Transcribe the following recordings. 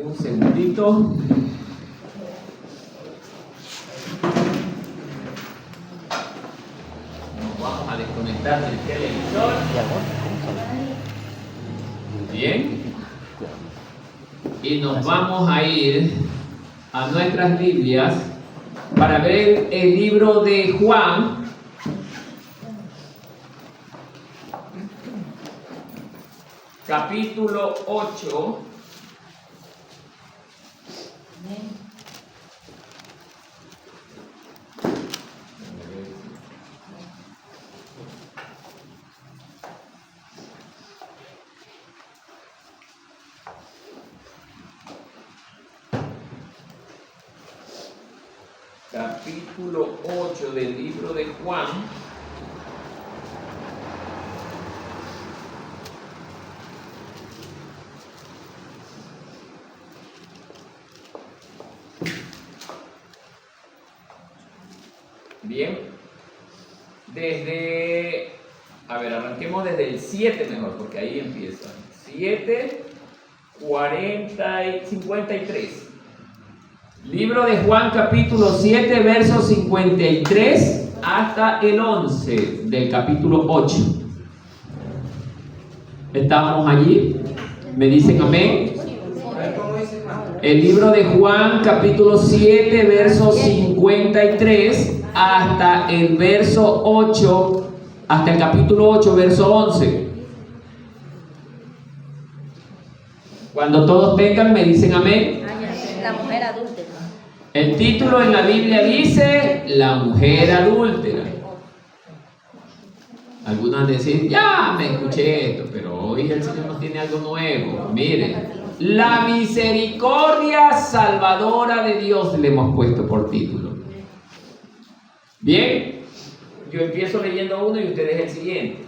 un segundito. Nos vamos a desconectar del televisor. Bien. Y nos vamos a ir a nuestras Biblias para ver el libro de Juan. Capítulo 8. Capítulo 8 del libro de Juan. Bien, arranquemos desde el 7 mejor, porque ahí empieza. 7, 40 y 53. Libro de Juan, capítulo 7, versos 53 hasta el 11 del capítulo 8. ¿Estamos allí? ¿Me dicen amén? El libro de Juan, capítulo 7, versos 53 hasta el verso 8, hasta el capítulo 8, verso 11. Cuando todos tengan, me dicen amén. La mujer adúltera. El título en la Biblia dice La mujer adúltera. Algunos decir, ya me escuché esto, pero hoy el Señor nos tiene algo nuevo. Miren, la misericordia salvadora de Dios le hemos puesto por título. Bien, yo empiezo leyendo uno y ustedes el siguiente.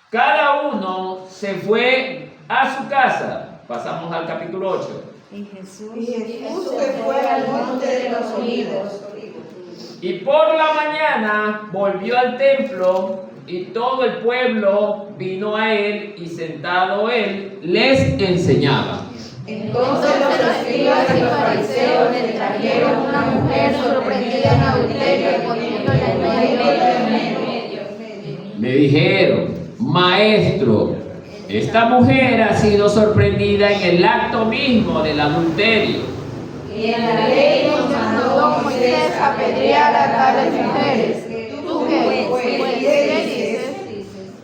Cada uno se fue a su casa. Pasamos al capítulo 8. Y Jesús se fue al monte de los olivos. Y por la mañana volvió al templo y todo el pueblo vino a él y sentado él les enseñaba. Entonces los escribas y los fariseos le trajeron una mujer sorprendida en adulterio y poniéndola en medio. Le dijeron, maestro, esta mujer ha sido sorprendida en el acto mismo del adulterio. Y en la ley nos mandó Moisés apedrear a tales mujeres. ¿Tú qué dices?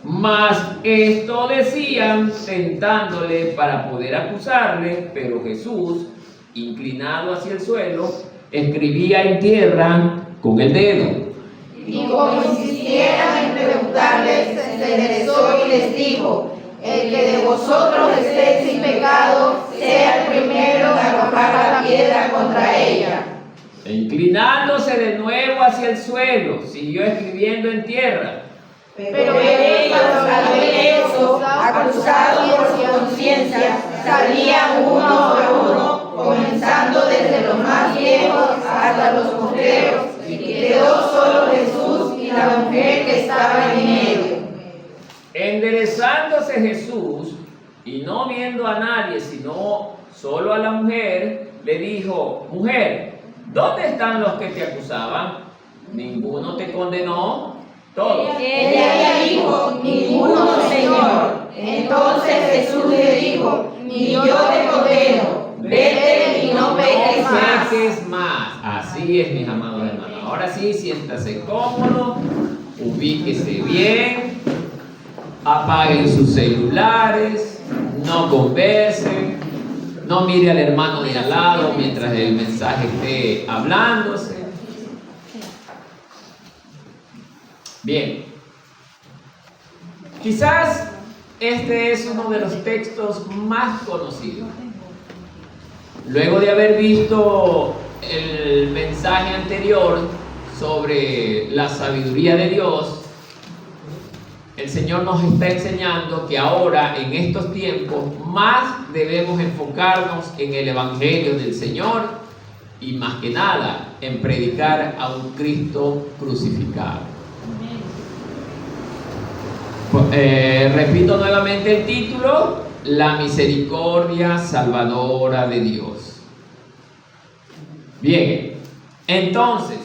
Mas esto decían tentándole para poder acusarle, pero Jesús, inclinado hacia el suelo, escribía en tierra con el dedo. Y como insistieran en preguntarles, se enderezó y les dijo: el que de vosotros esté sin pecado, sea el primero en arrojar la piedra contra ella. E inclinándose de nuevo hacia el suelo, siguió escribiendo en tierra. Pero ellos, al ver eso, acusados por su conciencia, salían uno por uno, comenzando desde los más viejos hasta los postreros, y quedó solo Jesús y la mujer que estaba en medio. Enderezándose Jesús, y no viendo a nadie, sino solo a la mujer, le dijo: mujer, ¿dónde están los que te acusaban? ¿Ninguno te condenó? Todos. Ella dijo: ninguno, Señor. Entonces Jesús le dijo: ni yo te condeno, vete y no peques más. Peques más. Así es, mis amados hermanos. Ahora sí, siéntase cómodo, ubíquese bien, apaguen sus celulares, no conversen, no mire al hermano de al lado mientras el mensaje esté hablándose. Bien, quizás este es uno de los textos más conocidos. Luego de haber visto el mensaje anterior sobre la sabiduría de Dios, el Señor nos está enseñando que ahora, en estos tiempos, más debemos enfocarnos en el Evangelio del Señor y más que nada en predicar a un Cristo crucificado. Repito nuevamente el título: la misericordia salvadora de Dios. Bien, entonces,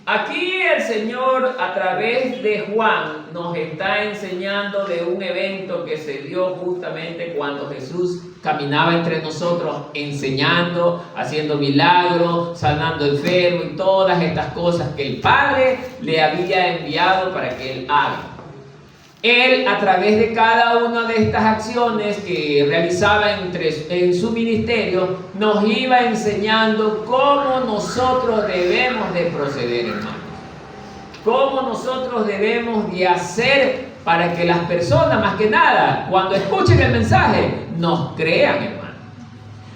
aquí el Señor a través de Juan nos está enseñando de un evento que se dio justamente cuando Jesús caminaba entre nosotros, enseñando, haciendo milagros, sanando enfermos y todas estas cosas que el Padre le había enviado para que Él haga. Él, a través de cada una de estas acciones que realizaba en su ministerio, nos iba enseñando cómo nosotros debemos de proceder, hermanos. Cómo nosotros debemos de hacer para que las personas, más que nada, cuando escuchen el mensaje, nos crean, hermano.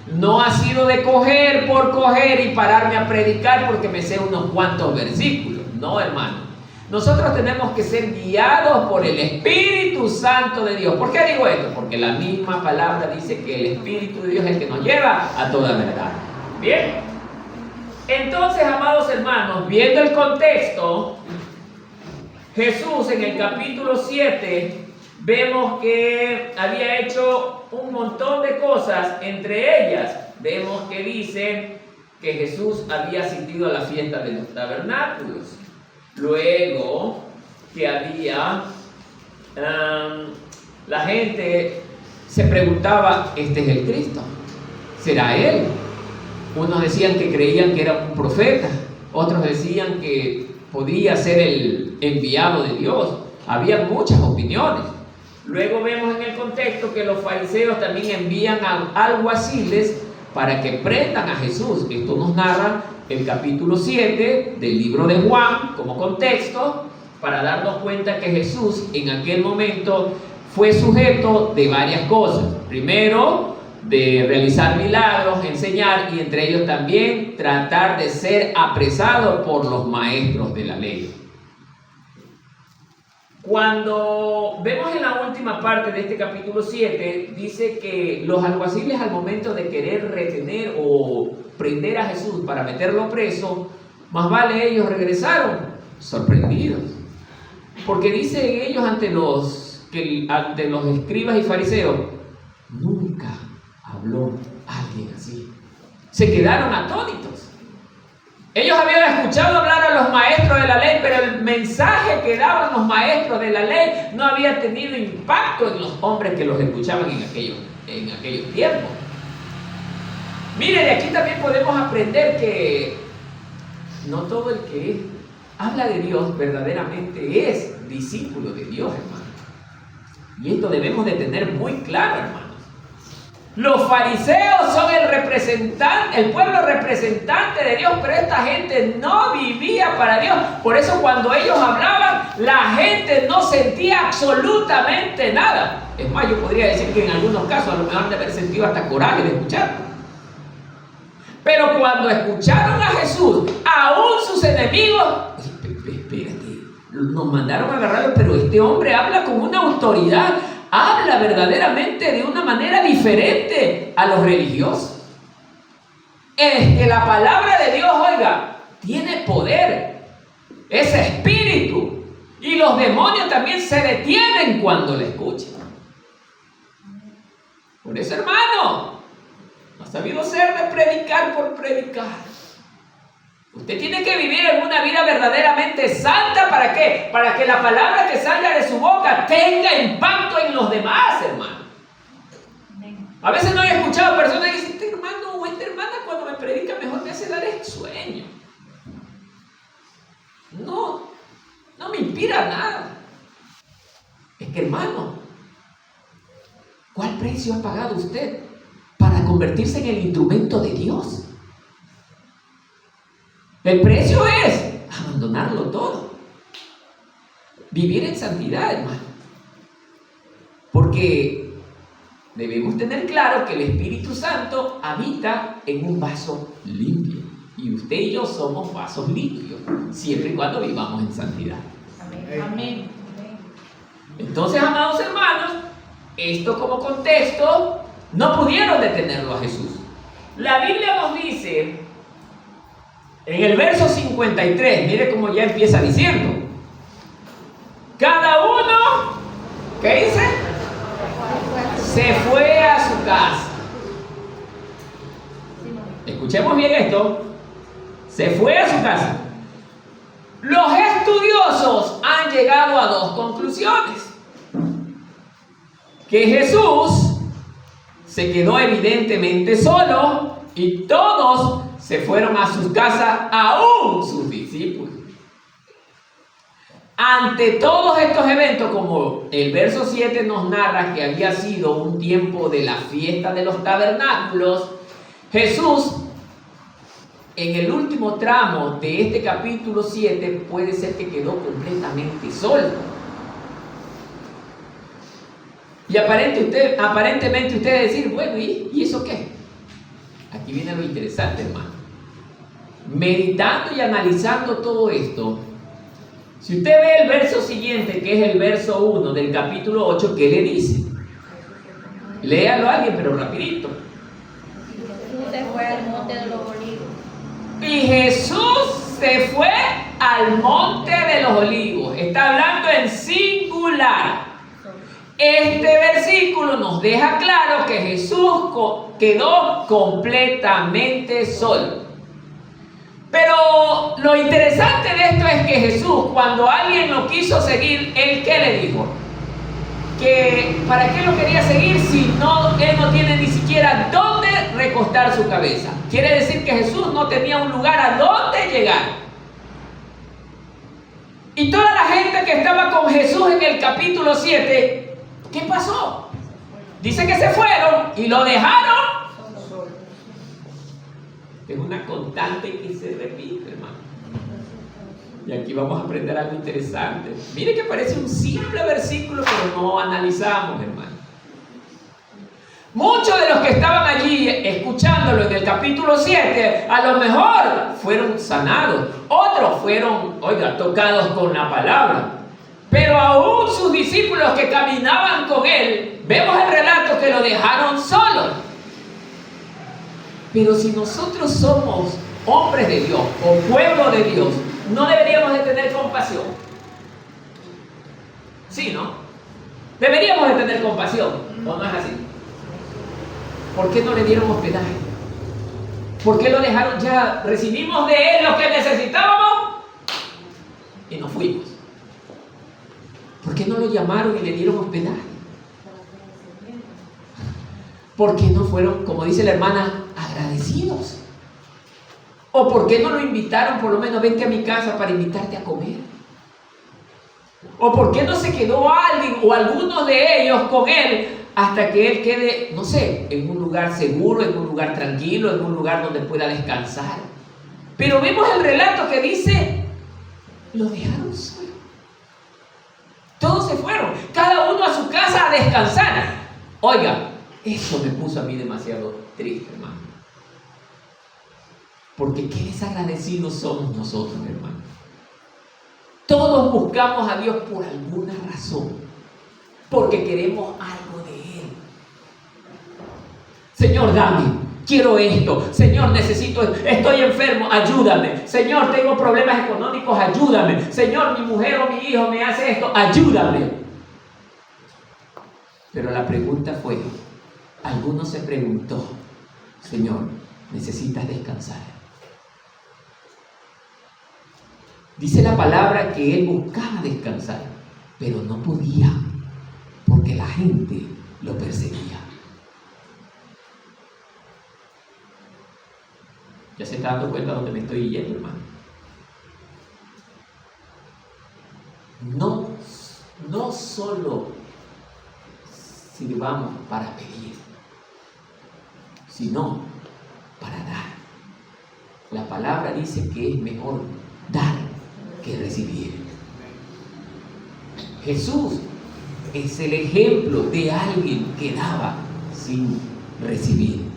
No ha sido de coger por coger y pararme a predicar porque me sé unos cuantos versículos. No, hermano. Nosotros tenemos que ser guiados por el Espíritu Santo de Dios. ¿Por qué digo esto? Porque la misma palabra dice que el Espíritu de Dios es el que nos lleva a toda verdad. Bien. Entonces, amados hermanos, viendo el contexto, Jesús en el capítulo 7 vemos que había hecho un montón de cosas. Entre ellas, vemos que dice que Jesús había asistido a la fiesta de los tabernáculos. Luego que había, la gente se preguntaba, ¿este es el Cristo? ¿Será Él? Unos decían que creían que era un profeta, otros decían que podía ser el enviado de Dios. Había muchas opiniones. Luego vemos en el contexto que los fariseos también envían a alguaciles para que prendan a Jesús. Esto nos narra el capítulo 7 del libro de Juan como contexto, para darnos cuenta que Jesús en aquel momento fue sujeto de varias cosas. Primero, de realizar milagros, enseñar, y entre ellos también tratar de ser apresado por los maestros de la ley. Cuando vemos en la última parte de este capítulo 7, dice que los alguaciles, al momento de querer retener o prender a Jesús para meterlo preso, más vale ellos regresaron sorprendidos, porque dicen ellos ante los escribas y fariseos: nunca habló alguien así. Se quedaron atónitos. Ellos habían escuchado hablar a los maestros de la ley, pero el mensaje que daban los maestros de la ley no había tenido impacto en los hombres que los escuchaban en aquellos tiempos. Mire, de aquí también podemos aprender que no todo el que habla de Dios verdaderamente es discípulo de Dios, hermano. Y esto debemos de tener muy claro, hermano. Los fariseos son el pueblo representante de Dios, pero esta gente no vivía para Dios. Por eso cuando ellos hablaban, la gente no sentía absolutamente nada. Es más, yo podría decir que en algunos casos a lo mejor han de haber sentido hasta coraje de escucharlo. Pero cuando escucharon a Jesús, aún sus enemigos, espérate, nos mandaron a agarrarlo, pero este hombre habla con una autoridad. Habla verdaderamente de una manera diferente a los religiosos. Es que la palabra de Dios, oiga, tiene poder, es espíritu, y los demonios también se detienen cuando le escuchan. Por eso, hermano, no ha sabido ser de predicar por predicar. Usted tiene que vivir en una vida verdaderamente santa. ¿Para qué? Para que la palabra que salga de su boca tenga impacto en los demás, hermano. A veces no he escuchado personas que dicen: este hermano o esta hermana cuando me predica mejor me hace dar el sueño. No me inspira nada. Es que, hermano, ¿cuál precio ha pagado usted para convertirse en el instrumento de Dios? El precio es abandonarlo todo. Vivir en santidad, hermano. Porque debemos tener claro que el Espíritu Santo habita en un vaso limpio. Y usted y yo somos vasos limpios, siempre y cuando vivamos en santidad. Amén. Entonces, amados hermanos, esto como contexto, no pudieron detenerlo a Jesús. La Biblia nos dice, en el verso 53, mire cómo ya empieza diciendo: cada uno, ¿qué dice? se fue a su casa. Escuchemos bien esto. Se fue a su casa. Los estudiosos han llegado a dos conclusiones. Que Jesús se quedó evidentemente solo y todos se fueron a sus casas, aún sus discípulos. Ante todos estos eventos, como el verso 7 nos narra que había sido un tiempo de la fiesta de los tabernáculos, Jesús, en el último tramo de este capítulo 7, puede ser que quedó completamente solo. Y aparentemente ustedes decir, bueno, ¿y eso qué? Aquí viene lo interesante, hermano. Meditando y analizando todo esto, si usted ve el verso siguiente, que es el verso 1 del capítulo 8, ¿qué le dice? Léalo a alguien, pero rapidito. Jesús se fue al monte de los olivos. Y Jesús se fue al monte de los olivos. Está hablando en singular. Este versículo nos deja claro que Jesús quedó completamente solo. Pero lo interesante de esto es que Jesús, cuando alguien lo quiso seguir, ¿él qué le dijo? Que ¿para qué lo quería seguir si él no tiene ni siquiera dónde recostar su cabeza? Quiere decir que Jesús no tenía un lugar a dónde llegar. Y toda la gente que estaba con Jesús en el capítulo 7, ¿qué pasó? Dice que se fueron y lo dejaron. Es una constante que se repite, hermano. Y aquí vamos a aprender algo interesante. Mire que parece un simple versículo, pero no analizamos, hermano. Muchos de los que estaban allí escuchándolo en el capítulo 7, a lo mejor fueron sanados. Otros fueron, tocados con la palabra. Pero aún sus discípulos que caminaban con él, vemos el relato que lo dejaron solo. Pero si nosotros somos hombres de Dios o pueblo de Dios, no deberíamos de tener compasión. ¿Sí, no? Deberíamos de tener compasión, ¿o no es así? ¿Por qué no le dieron hospedaje? ¿Por qué lo dejaron? Ya recibimos de él lo que necesitábamos y nos fuimos. ¿Por qué no lo llamaron y le dieron hospedaje? ¿Por qué no fueron, como dice la hermana, agradecidos? ¿O por qué no lo invitaron, por lo menos vente a mi casa para invitarte a comer? ¿O por qué no se quedó alguien o algunos de ellos con él hasta que él quede, no sé, en un lugar seguro, en un lugar tranquilo, en un lugar donde pueda descansar? Pero vemos el relato que dice, lo dejaron solo. Todos se fueron, cada uno a su casa a descansar. Oiga, eso me puso a mí demasiado triste, hermano. Porque qué desagradecidos somos nosotros, hermano. Todos buscamos a Dios por alguna razón. Porque queremos algo de Él. Señor, dame, quiero esto. Señor, necesito esto. Estoy enfermo, ayúdame. Señor, tengo problemas económicos, ayúdame. Señor, mi mujer o mi hijo me hace esto, ayúdame. Pero la pregunta fue, alguno se preguntó, Señor, necesitas descansar. Dice la palabra que él buscaba descansar, pero no podía, porque la gente lo perseguía. ¿Ya se está dando cuenta de dónde me estoy yendo, hermano? No solo sirvamos para pedir, sino para dar. La palabra dice que es mejor dar que recibir. Jesús es el ejemplo de alguien que daba sin recibir.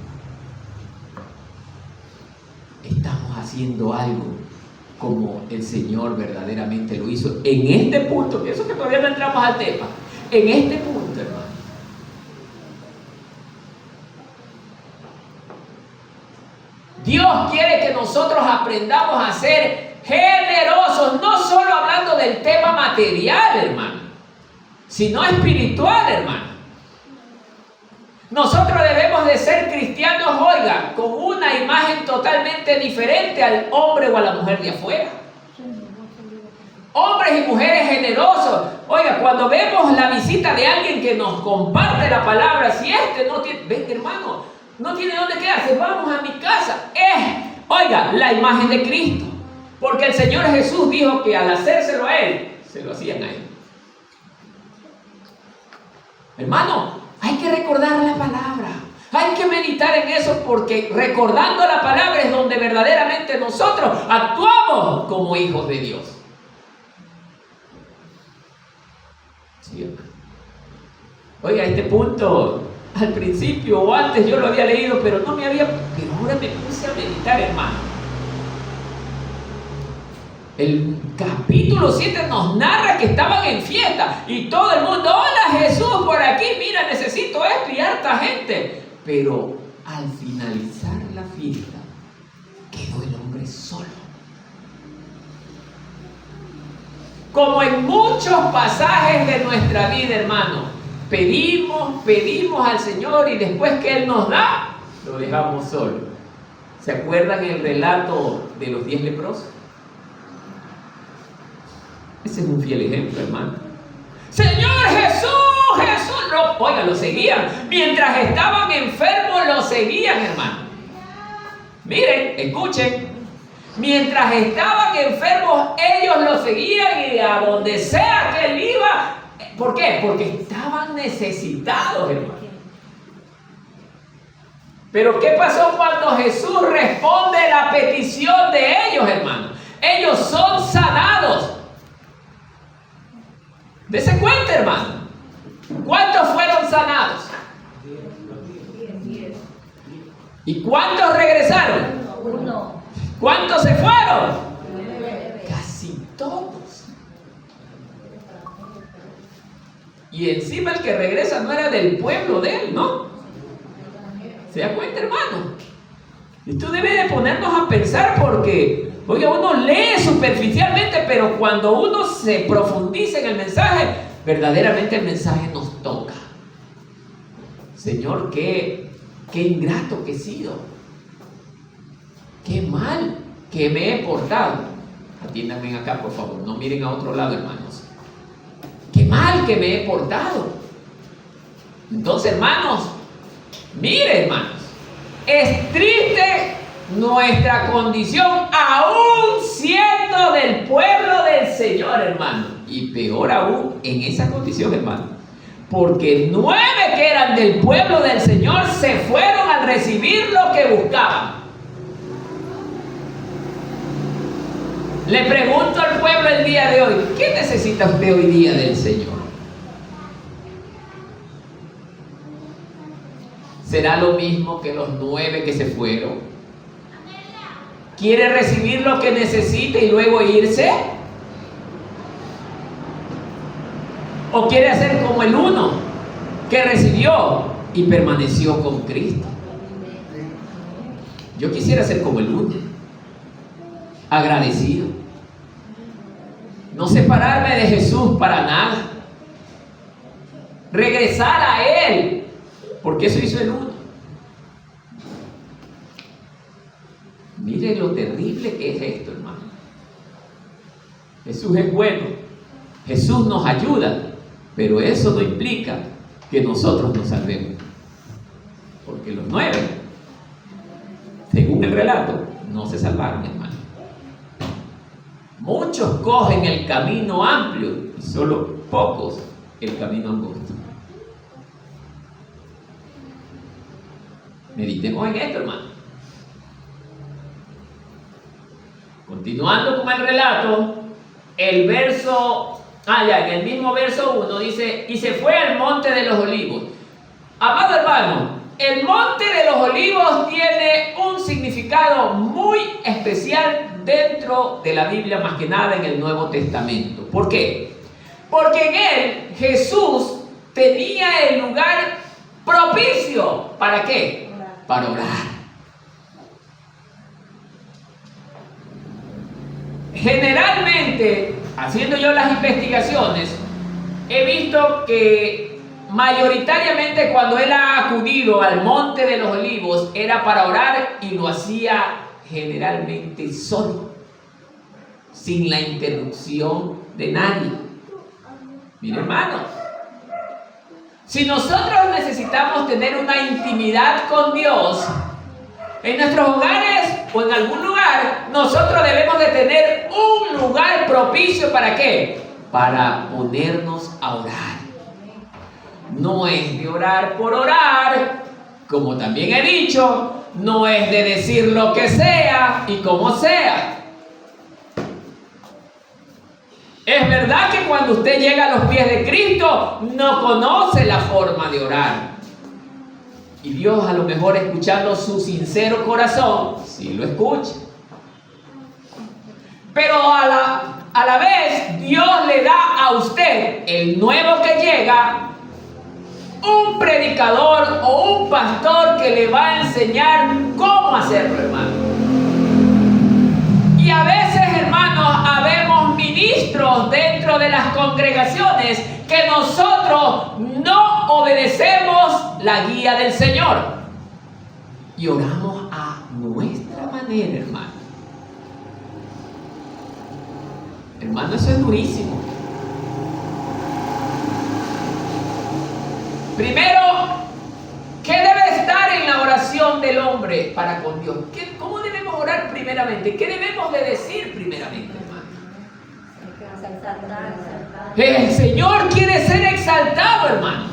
Estamos haciendo algo como el Señor verdaderamente lo hizo en este punto, que eso que todavía no entramos al tema, en este punto, hermano. Dios quiere que nosotros aprendamos a ser generosos, no solo hablando del tema material, hermano, sino espiritual, hermano. Nosotros debemos de ser cristianos, oiga, con una imagen totalmente diferente al hombre o a la mujer de afuera. Hombres y mujeres generosos. Oiga, cuando vemos la visita de alguien que nos comparte la palabra, si no tiene, ven hermano, no tiene dónde quedarse, vamos a mi casa. Oiga, la imagen de Cristo. Porque el Señor Jesús dijo que al hacérselo a Él, se lo hacían a Él. Hermano, hay que recordar la palabra. Hay que meditar en eso, porque recordando la palabra es donde verdaderamente nosotros actuamos como hijos de Dios. Sí, hermano. Oiga, este punto al principio o antes yo lo había leído, pero ahora me puse a meditar, hermano. El capítulo 7 nos narra que estaban en fiesta y todo el mundo, hola Jesús, por aquí, mira, necesito esto y harta gente. Pero al finalizar la fiesta, quedó el hombre solo. Como en muchos pasajes de nuestra vida, hermano, pedimos al Señor y después que Él nos da, lo dejamos solo. ¿Se acuerdan el relato de los 10 leprosos? Ese es un fiel ejemplo, hermano. Señor Jesús, oiga, lo seguían. Mientras estaban enfermos, lo seguían, hermano. Miren, escuchen. Mientras estaban enfermos, ellos lo seguían y a donde sea que él iba. ¿Por qué? Porque estaban necesitados, hermano. Pero ¿qué pasó cuando Jesús responde la petición de ellos, hermano? Ellos son sanados. Dese cuenta, hermano. ¿Cuántos fueron sanados? 10. ¿Y cuántos regresaron? 1. ¿Cuántos se fueron? 9. Casi todos. Y encima el que regresa no era del pueblo de él, ¿no? ¿Se da cuenta, hermano? Esto debe de ponernos a pensar, porque, oiga, uno lee superficialmente, pero cuando uno se profundiza en el mensaje, verdaderamente el mensaje nos toca. Señor, qué ingrato que he sido. Qué mal que me he portado. Atiéndanme acá, por favor, no miren a otro lado, hermanos. Qué mal que me he portado. Entonces, hermanos, miren, hermanos, es triste nuestra condición aún siendo del pueblo del Señor, hermano. Y peor aún en esa condición, hermano, porque 9 que eran del pueblo del Señor se fueron al recibir lo que buscaban. Le pregunto al pueblo el día de hoy, ¿qué necesita usted hoy día del Señor? ¿Será lo mismo que los 9 que se fueron? ¿Quiere recibir lo que necesita y luego irse? ¿O quiere hacer como el 1 que recibió y permaneció con Cristo? Yo quisiera ser como el 1, agradecido, no separarme de Jesús para nada, regresar a Él, porque eso hizo el 1. Mire lo terrible que es esto, hermano. Jesús es bueno, Jesús nos ayuda, pero eso no implica que nosotros nos salvemos, porque los 9, según el relato, no se salvaron, hermano. Muchos cogen el camino amplio y solo pocos el camino angosto. Meditemos en esto, hermano. Continuando con el relato, en el mismo verso 1 dice, y se fue al monte de los olivos. Amado hermano, el monte de los olivos tiene un significado muy especial dentro de la Biblia, más que nada en el Nuevo Testamento. ¿Por qué? Porque en él Jesús tenía el lugar propicio. ¿Para qué? Para orar. Generalmente, haciendo yo las investigaciones, he visto que mayoritariamente cuando él ha acudido al Monte de los Olivos era para orar y lo hacía generalmente solo, sin la interrupción de nadie. Mire, hermano, si nosotros necesitamos tener una intimidad con Dios en nuestros hogares o en algún lugar, nosotros debemos de tener un lugar propicio. ¿Para qué? Para ponernos a orar. No es de orar por orar, como también he dicho, no es de decir lo que sea y como sea. Es verdad que cuando usted llega a los pies de Cristo, no conoce la forma de orar. Y Dios, a lo mejor escuchando su sincero corazón, sí lo escucha. Pero a la vez, Dios le da a usted, el nuevo que llega, un predicador o un pastor que le va a enseñar cómo hacerlo, hermano. Y a veces, hermanos, habemos ministros dentro de las congregaciones que nosotros no obedecemos la guía del Señor y oramos a nuestra manera, hermano. Hermano, eso es durísimo. Primero, ¿qué debe estar en la oración del hombre para con Dios? ¿Cómo debemos orar primeramente? ¿Qué debemos de decir primeramente, hermano? El Señor quiere ser exaltado, hermano.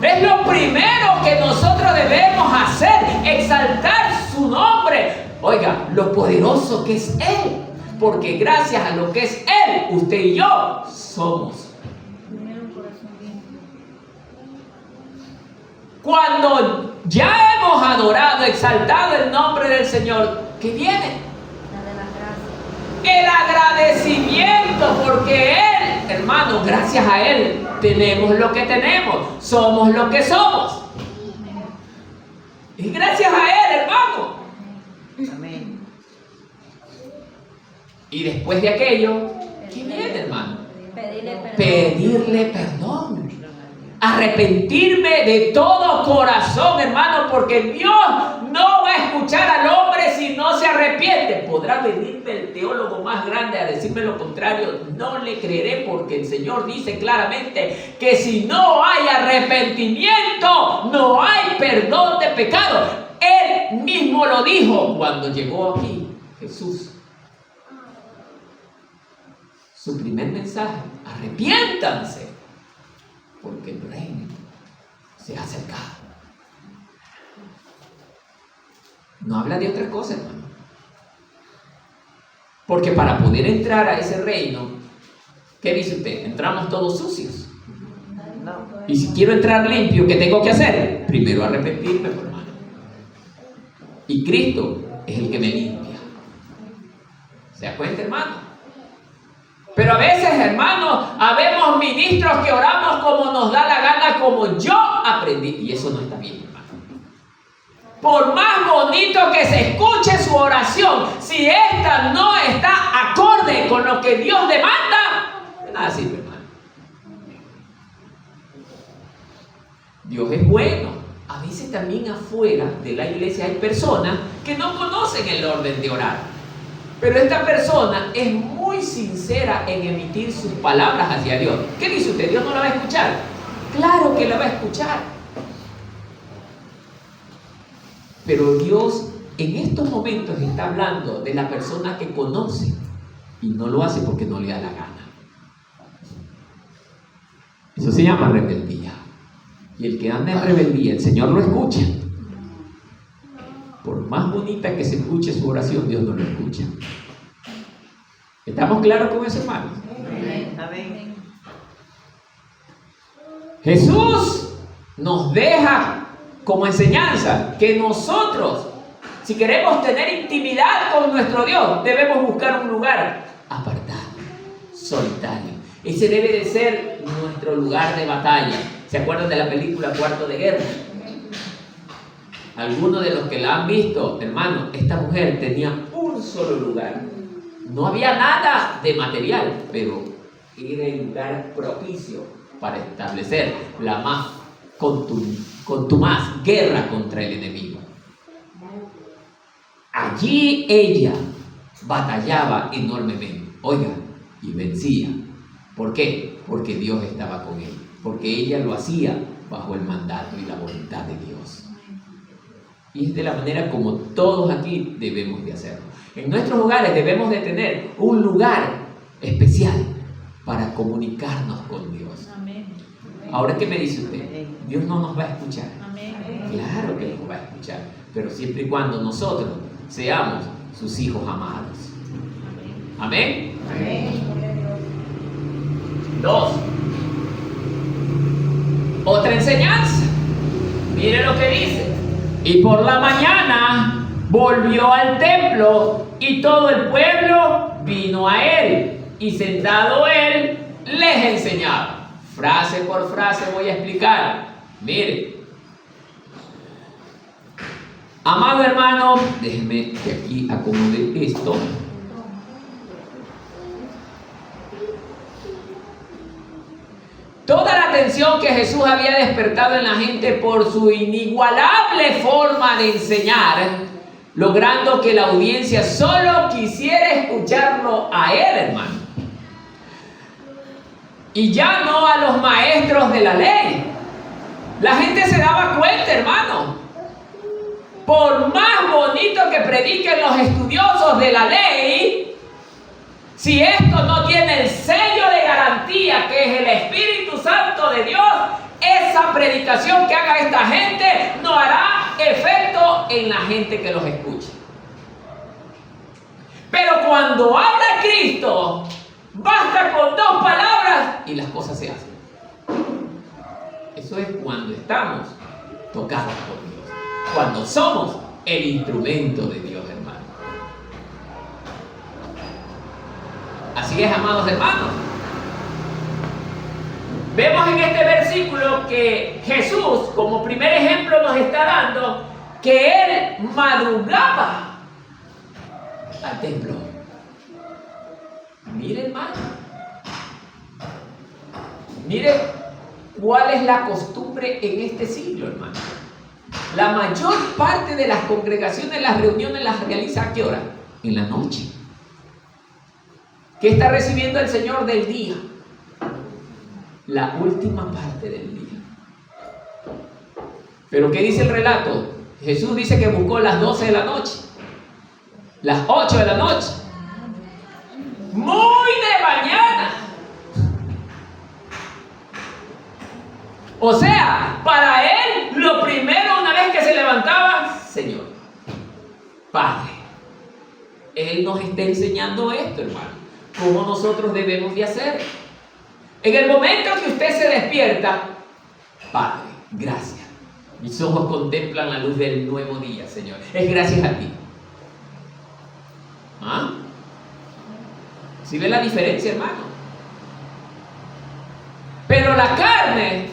Es lo primero que nosotros debemos hacer, exaltar su nombre. Oiga, lo poderoso que es Él, porque gracias a lo que es Él, usted y yo somos. Cuando ya hemos adorado, exaltado el nombre del Señor, ¿qué viene? El agradecimiento, porque Él, hermano, gracias a Él tenemos lo que tenemos, somos lo que somos. Y gracias a Él, hermano. Amén. Y después de aquello, ¿qué viene, hermano? Pedirle perdón. Arrepentirme de todo corazón, hermano, porque Dios no va a escuchar al hombre si no se arrepiente. Podrá venirme el teólogo más grande a decirme lo contrario, no le creeré, porque el Señor dice claramente que si no hay arrepentimiento, no hay perdón de pecado. Él mismo lo dijo cuando llegó aquí Jesús. Su primer mensaje: arrepiéntanse, porque el reino se ha acercado. No habla de otra cosa, hermano. Porque para poder entrar a ese reino, ¿qué dice usted? Entramos todos sucios. No. Y si quiero entrar limpio, ¿qué tengo que hacer? Primero arrepentirme, hermano. Y Cristo es el que me limpia. ¿Se da cuenta, hermano? Pero a veces, hermanos, habemos ministros que oramos como nos da la gana, como yo aprendí. Y eso no está bien, hermano. Por más bonito que se escuche su oración, si esta no está acorde con lo que Dios demanda, de nada sirve, hermano. Dios es bueno. A veces también afuera de la iglesia hay personas que no conocen el orden de orar. Pero esta persona es muy sincera en emitir sus palabras hacia Dios. ¿Qué dice usted? ¿Dios no la va a escuchar? Claro que la va a escuchar. Pero Dios en estos momentos está hablando de la persona que conoce y no lo hace porque no le da la gana. Eso se llama rebeldía. Y el que anda en rebeldía, el Señor lo escucha. Por más bonita que se escuche su oración, Dios no lo escucha. ¿Estamos claros con eso, hermanos? Amén. Jesús nos deja como enseñanza que nosotros, si queremos tener intimidad con nuestro Dios, debemos buscar un lugar apartado, solitario. Ese debe de ser nuestro lugar de batalla. ¿Se acuerdan de la película Cuarto de Guerra? Algunos de los que la han visto, hermano, esta mujer tenía un solo lugar. No había nada de material, pero era el lugar propicio para establecer la más contumaz guerra contra el enemigo. Allí ella batallaba enormemente, oiga, y vencía. ¿Por qué? Porque Dios estaba con ella, porque ella lo hacía bajo el mandato y la voluntad de Dios. Y es de la manera como todos aquí debemos de hacerlo. En nuestros hogares debemos de tener un lugar especial para comunicarnos con Dios. Amén. Ahora, ¿qué me dice usted? Dios no nos va a escuchar. Amén. Claro que nos va a escuchar, pero siempre y cuando nosotros seamos sus hijos amados. Amén. Amén. 2. Otra enseñanza. Mire lo que dice. Y por la mañana volvió al templo y todo el pueblo vino a él. Y sentado él les enseñaba. Frase por frase voy a explicar. Mire. Amado hermano, déjeme que aquí acomode esto. Toda la atención que Jesús había despertado en la gente por su inigualable forma de enseñar, logrando que la audiencia solo quisiera escucharlo a él, hermano. Y ya no a los maestros de la ley. La gente se daba cuenta, hermano. Por más bonito que prediquen los estudiosos de la ley, si esto no tiene el sello de garantía que es el Espíritu Santo de Dios, esa predicación que haga esta gente no hará efecto en la gente que los escuche. Pero cuando habla Cristo, basta con 2 palabras y las cosas se hacen. Eso es cuando estamos tocados por Dios, cuando somos el instrumento de Dios, hermano. Así es, amados hermanos. Vemos en este versículo que Jesús, como primer ejemplo, nos está dando que Él madrugaba al templo. Mire, hermano. Mire cuál es la costumbre en este siglo, hermano. La mayor parte de las congregaciones, las reuniones las realiza ¿a qué hora? En la noche. ¿Qué está recibiendo el Señor del día? La última parte del día. ¿Pero qué dice el relato? Jesús dice que buscó las 12 de la noche, las 8 de la noche, muy de mañana. O sea, para él, lo primero una vez que se levantaba, Señor, Padre, Él nos está enseñando esto, hermano. ¿Cómo nosotros debemos de hacer? En el momento que usted se despierta, Padre, gracias. Mis ojos contemplan la luz del nuevo día, Señor. Es gracias a ti. ¿Ah? ¿Sí ve la diferencia, hermano? Pero la carne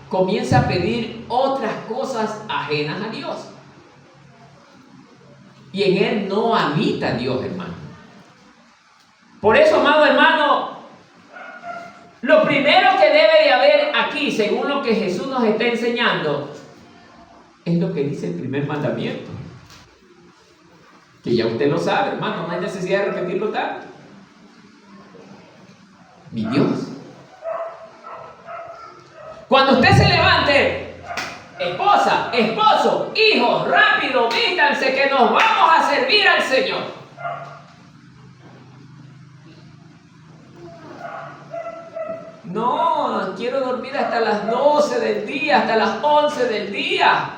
comienza a pedir otras cosas ajenas a Dios. Y en él no habita Dios, hermano. Por eso, amado hermano, lo primero que debe de haber aquí, según lo que Jesús nos está enseñando, es lo que dice el primer mandamiento. Que ya usted lo sabe, hermano, no hay necesidad de repetirlo tanto. Mi Dios. Cuando usted se levante, esposa, esposo, hijos, rápido, vístanse que nos vamos a servir al Señor. No, quiero dormir hasta las 12 del día, hasta las 11 del día.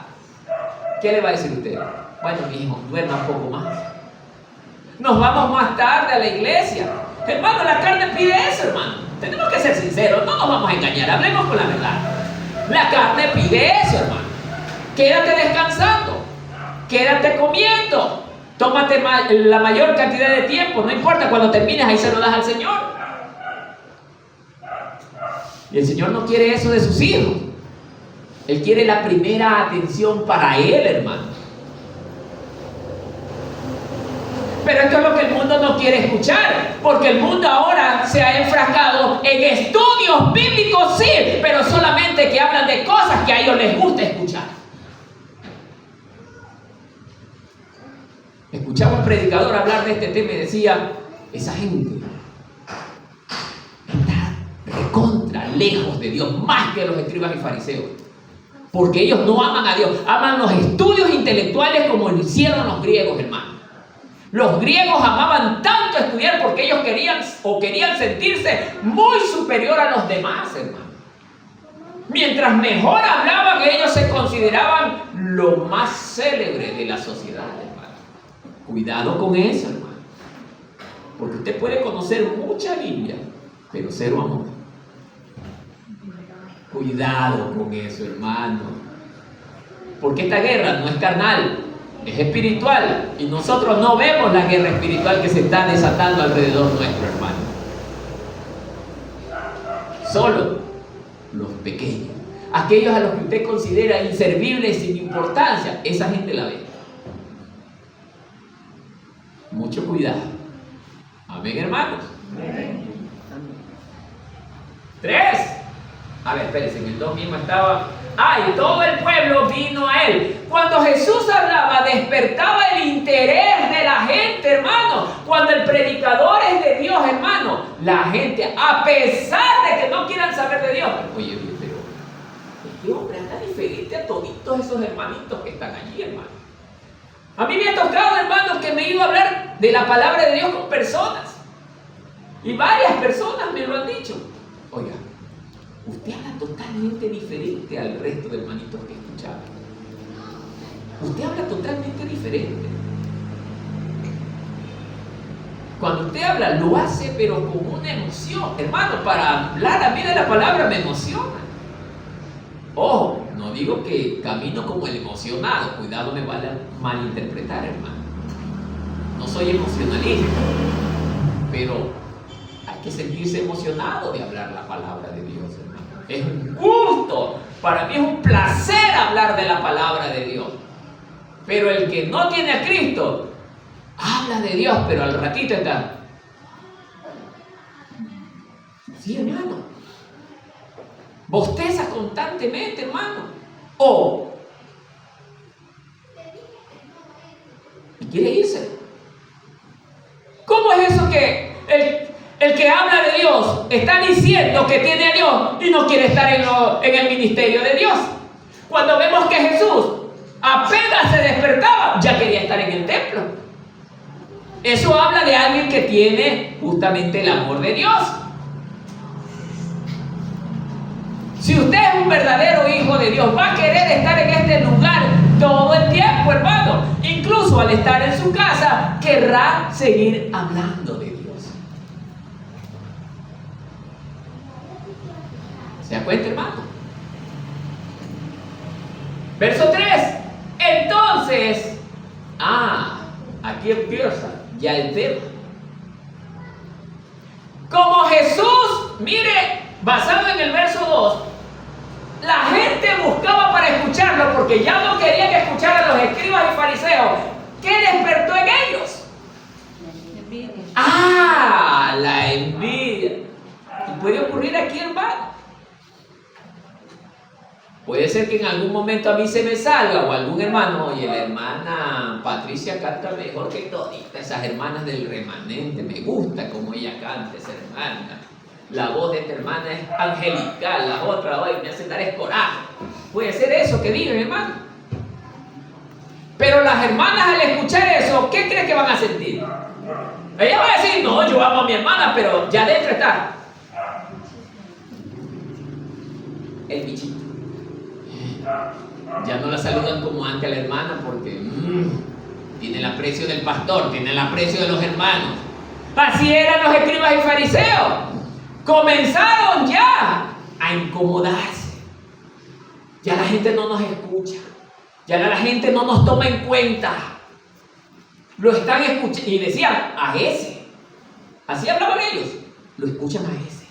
¿Qué le va a decir usted? Bueno, mi hijo, duerma un poco más. Nos vamos más tarde a la iglesia. Hermano, la carne pide eso, hermano. Tenemos que ser sinceros, no nos vamos a engañar, hablemos con la verdad. La carne pide eso, hermano. Quédate descansando, quédate comiendo, tómate la mayor cantidad de tiempo, no importa, cuando termines ahí se lo das al Señor. Y el Señor no quiere eso de sus hijos. Él quiere la primera atención para Él, hermano. Pero esto es lo que el mundo no quiere escuchar, porque el mundo ahora se ha enfrascado en estudios bíblicos, sí, pero solamente que hablan de cosas que a ellos les gusta escuchar. Escuchaba un predicador hablar de este tema y decía, esa gente está recontra lejos de Dios, más que los escribas y fariseos. Porque ellos no aman a Dios, aman los estudios intelectuales como lo hicieron los griegos, hermano. Los griegos amaban tanto estudiar porque ellos querían sentirse muy superior a los demás, hermano. Mientras mejor hablaban, ellos se consideraban lo más célebre de la sociedad, hermano. Cuidado con eso, hermano. Porque usted puede conocer mucha Biblia, pero cero amor. Cuidado con eso, hermano. Porque esta guerra no es carnal, es espiritual. Y nosotros no vemos la guerra espiritual que se está desatando alrededor nuestro, hermano. Solo los pequeños, aquellos a los que usted considera inservibles, sin importancia, esa gente la ve. Mucho cuidado. Amén, hermanos. Amén. 3. A ver, espérense, en el 2 mismo estaba. Y todo el pueblo vino a él. Cuando Jesús hablaba, despertaba el interés de la gente, hermano. Cuando el predicador es de Dios, hermano, la gente, a pesar de que no quieran saber de Dios, oye, pero este hombre anda diferente a toditos esos hermanitos que están allí, hermano. A mí me ha tocado, hermano, que me he ido a hablar de la palabra de Dios con personas. Y varias personas me lo han dicho. Oiga, usted habla totalmente diferente al resto de hermanitos que escuchaba. Usted habla totalmente diferente. Cuando usted habla, lo hace pero con una emoción. Hermano, para hablar a mí de la palabra me emociona. Ojo, no digo que camino como el emocionado. Cuidado, me vale malinterpretar, hermano. No soy emocionalista, pero hay que sentirse emocionado de hablar la palabra de Dios, hermano. Es un gusto, para mí es un placer hablar de la palabra de Dios. Pero el que no tiene a Cristo, habla de Dios, pero al ratito está. Sí, hermano. Bosteza constantemente, hermano. Y quiere irse. ¿Cómo es eso que el que habla de Dios está diciendo que tiene a Dios y no quiere estar en el ministerio de Dios? Cuando vemos que Jesús apenas se despertaba, ya quería estar en el templo. Eso habla de alguien que tiene justamente el amor de Dios. Si usted es un verdadero hijo de Dios, va a querer estar en este lugar todo el tiempo, hermano. Incluso al estar en su casa, querrá seguir hablando de Dios. ¿Se da cuenta, hermano? Verso 3. Entonces, aquí empieza ya el tema. Como Jesús, mire, basado en el verso 2, la gente buscaba para escucharlo porque ya no querían escuchar a los escribas y fariseos. ¿Qué despertó en ellos? La envidia. ¿Y puede ocurrir aquí, hermano? Puede ser que en algún momento a mí se me salga o algún hermano, oye, la hermana Patricia canta mejor que toditas esas hermanas del remanente, me gusta como ella canta esa hermana. La voz de esta hermana es angelical, la otra hoy me hace dar coraje. Puede ser eso que digan, hermano. Pero las hermanas al escuchar eso, ¿qué creen que van a sentir? Ella va a decir, no, yo amo a mi hermana, pero ya dentro está el bichito. Ya no la saludan como antes a la hermana porque tiene el aprecio del pastor, tiene el aprecio de los hermanos. Así eran los escribas y fariseos. Comenzaron ya a incomodarse. Ya la gente no nos escucha. Ya la gente no nos toma en cuenta. Lo están escuchando. Y decían, a ese. Así hablaban ellos. Lo escuchan a ese.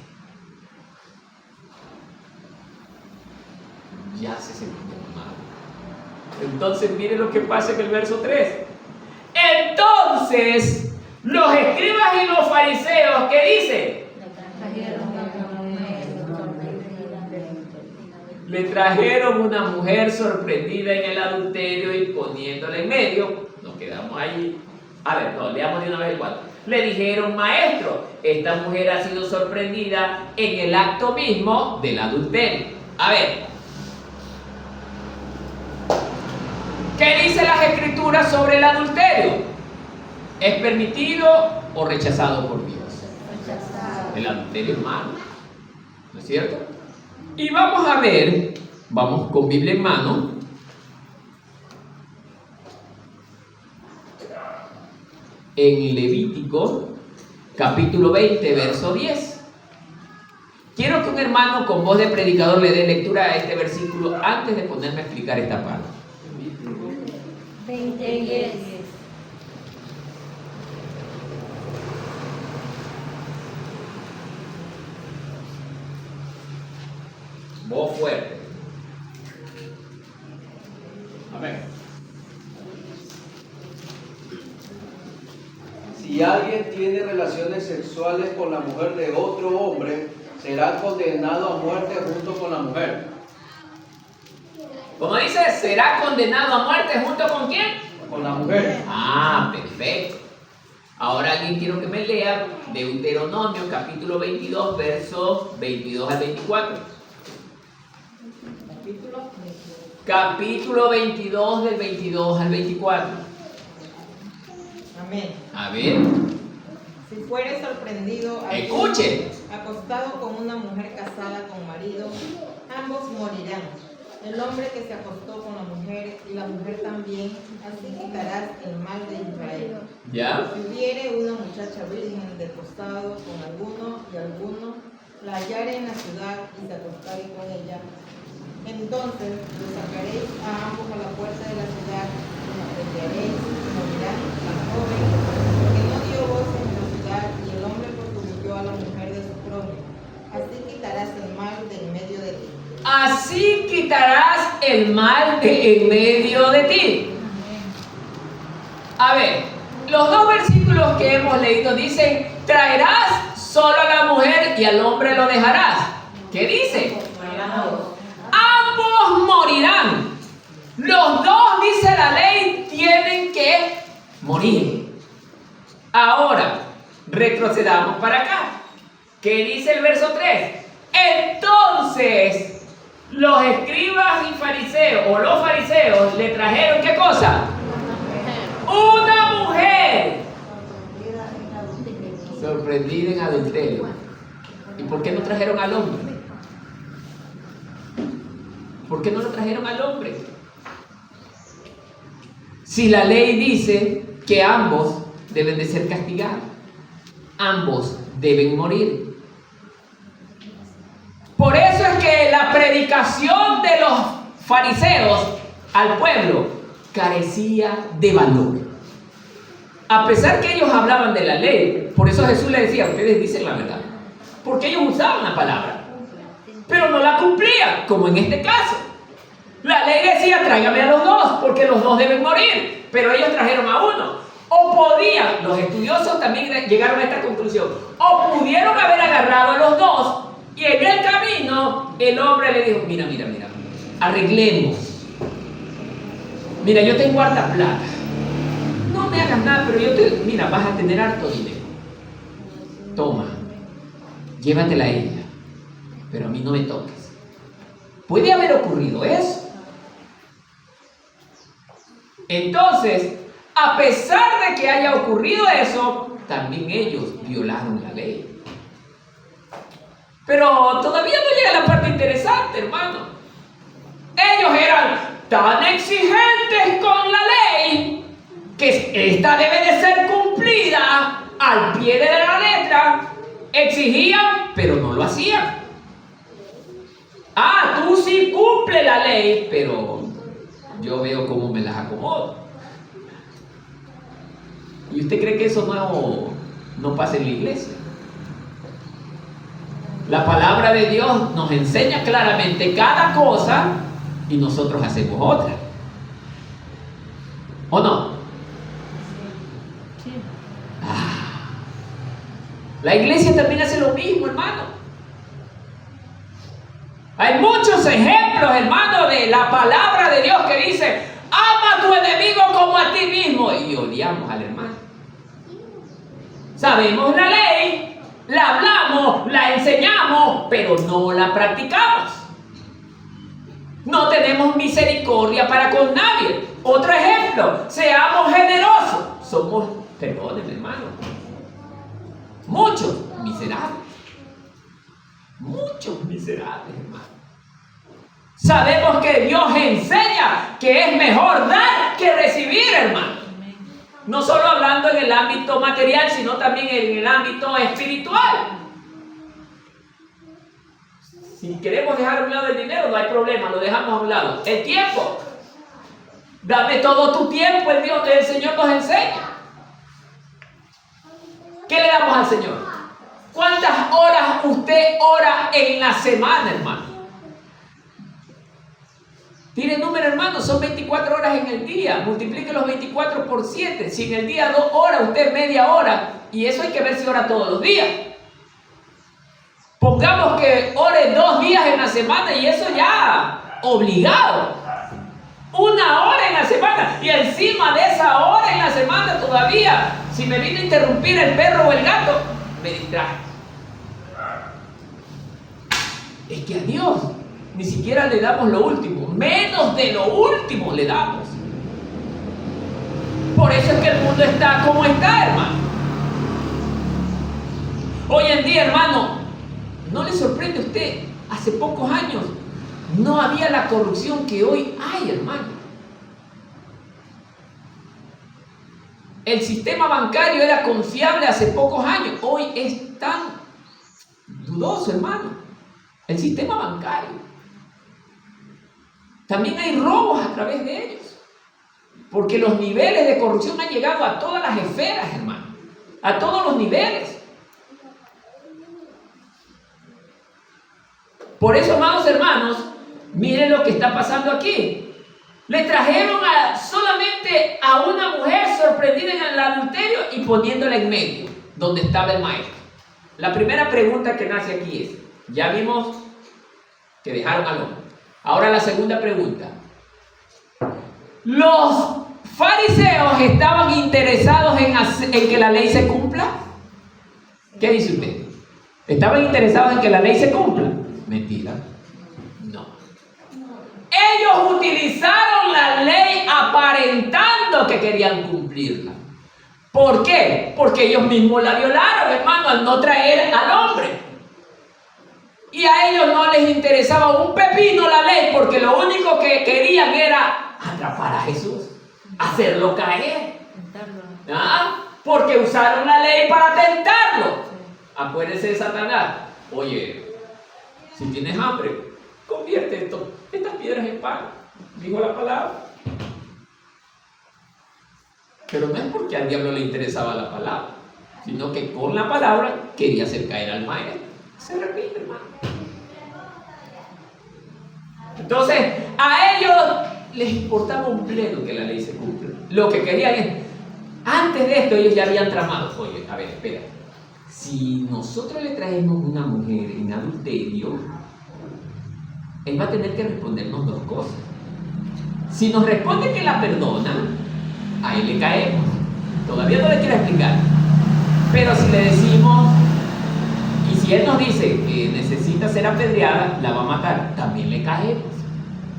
Ya se sentían mal. Entonces mire lo que pasa en el verso 3. Entonces, los escribas y los fariseos, ¿qué dicen? Le trajeron una mujer sorprendida en el adulterio y poniéndola en medio. Nos quedamos ahí. A ver, no, leamos de una vez el 4. Le dijeron: maestro, esta mujer ha sido sorprendida en el acto mismo del adulterio. A ver, ¿qué dice las escrituras sobre el adulterio? ¿Es permitido o rechazado por Dios? Rechazado. El adulterio es malo, ¿no es cierto? Y vamos a ver, vamos con Biblia en mano. En Levítico, capítulo 20, verso 10. Quiero que un hermano con voz de predicador le dé lectura a este versículo antes de ponerme a explicar esta parte. 20:10. Voz fuerte. Amén. Si alguien tiene relaciones sexuales con la mujer de otro hombre, será condenado a muerte junto con la mujer. Como dice, será condenado a muerte junto con quién? Con la mujer. Ah, perfecto. Ahora alguien quiero que me lea Deuteronomio capítulo 22, versos 22 al 24. Capítulo 22 del 22 al 24. Amén. A ver, Si fuere sorprendido escuchen. acostado con una mujer casada con marido, ambos morirán. El hombre que se acostó con la mujer y la mujer también, así quitarás el mal de Israel. ¿Ya? Si hubiere una muchacha virgen de acostado con alguno y alguno la hallare en la ciudad y se acostare con ella, entonces lo sacaréis a ambos a la puerta de la ciudad y los apedrearéis y morirán la joven, porque no dio voces en la ciudad y el hombre perjudicó a la mujer de su prójimo. Así quitarás el mal de en medio de ti. Así quitarás el mal de en medio de ti. A ver, los dos versículos que hemos leído dicen: traerás solo a la mujer y al hombre lo dejarás. ¿Qué dice? Ambos morirán. Los dos, dice la ley, tienen que morir. Ahora, retrocedamos para acá. ¿Qué dice el verso 3? Entonces, los escribas y fariseos, o los fariseos, le trajeron ¿qué cosa? Una mujer sorprendida en adulterio. ¿Y por qué no trajeron al hombre? ¿Por qué no lo trajeron al hombre? Si la ley dice que ambos deben de ser castigados, ambos deben morir. Por eso es que la predicación de los fariseos al pueblo carecía de valor. A pesar que ellos hablaban de la ley, por eso Jesús les decía: ustedes dicen la verdad, porque ellos usaban la palabra, pero no la cumplían, como en este caso. La ley decía: tráigame a los dos, porque los dos deben morir, pero ellos trajeron a uno. O podían, los estudiosos también llegaron a esta conclusión, o pudieron haber agarrado a los dos, y en el camino el hombre le dijo: mira, arreglemos. Mira, yo tengo harta plata, no me hagas nada, pero mira, vas a tener harto dinero. Toma, llévatela a ella, pero a mí no me toques. Puede haber ocurrido eso. Entonces, a pesar de que haya ocurrido eso, también ellos violaron la ley. Pero todavía no llega la parte interesante, hermano. Ellos eran tan exigentes con la ley que esta debe de ser cumplida al pie de la letra. Exigían, pero no lo hacían. Ah, tú sí cumple la ley, pero yo veo cómo me las acomodo. ¿Y usted cree que eso no pasa en la iglesia? La palabra de Dios nos enseña claramente cada cosa y nosotros hacemos otra. ¿O no? La iglesia también hace lo mismo, hermano. Hay muchos ejemplos, hermano, de la palabra de Dios que dice: ama a tu enemigo como a ti mismo. Y odiamos al hermano. Sabemos la ley, la hablamos, la enseñamos, pero no la practicamos. No tenemos misericordia para con nadie. Otro ejemplo: seamos generosos. Somos, perdónenme, hermano, muchos miserables. Muchos miserables, hermano. Sabemos que Dios enseña que es mejor dar que recibir, hermano. No solo hablando en el ámbito material, sino también en el ámbito espiritual. Si queremos dejar a un lado el dinero, no hay problema, lo dejamos a un lado. El tiempo. Dame todo tu tiempo, el Señor nos enseña. ¿Qué le damos al Señor? ¿Cuántas horas usted ora en la semana, hermano? Tire el número, hermano, son 24 horas en el día. Multiplique los 24 por 7. Si en el día 2 horas, usted media hora. Y eso hay que ver si ora todos los días. Pongamos que ore 2 días en la semana y eso ya obligado. 1 hora en la semana. Y encima de esa hora en la semana todavía, si me vino a interrumpir el perro o el gato, me distrae. Es que a Dios ni siquiera le damos lo último, menos de lo último le damos. Por eso es que el mundo está como está, hermano. Hoy en día, hermano, ¿no le sorprende a usted? Hace pocos años no había la corrupción que hoy hay, hermano. El sistema bancario era confiable hace pocos años. Hoy es tan dudoso, hermano. El sistema bancario. También hay robos a través de ellos. Porque los niveles de corrupción han llegado a todas las esferas, hermano. A todos los niveles. Por eso, amados hermanos, miren lo que está pasando aquí. Le trajeron solamente a una mujer sorprendida en el adulterio y poniéndola en medio, donde estaba el maestro. La primera pregunta que nace aquí es, ya vimos que dejaron al hombre. Ahora la segunda pregunta. ¿Los fariseos estaban interesados en que la ley se cumpla? ¿Qué dice usted? ¿Estaban interesados en que la ley se cumpla? Mentira. No. Ellos utilizaron la ley aparentando que querían cumplirla. ¿Por qué? Porque ellos mismos la violaron, hermano, al no traer al hombre. Y a ellos no les interesaba un pepino la ley, porque lo único que querían era atrapar a Jesús, hacerlo caer. ¿Ah? Porque usaron la ley para tentarlo. Acuérdense de Satanás. Oye, si tienes hambre, convierte estas piedras en pan. Dijo la palabra. Pero no es porque al diablo le interesaba la palabra, sino que con la palabra quería hacer caer al maestro. Se repite, hermano. Entonces, a ellos les importaba un pleno que la ley se cumpla. Lo que querían es, antes de esto ellos ya habían tramado. Oye, a ver, espera. Si nosotros le traemos una mujer en adulterio, él va a tener que respondernos 2 cosas. Si nos responde que la perdona, a él le caemos. Todavía no le quiero explicar. Pero si le decimos, y si él nos dice que necesita ser apedreada, la va a matar, también le caemos.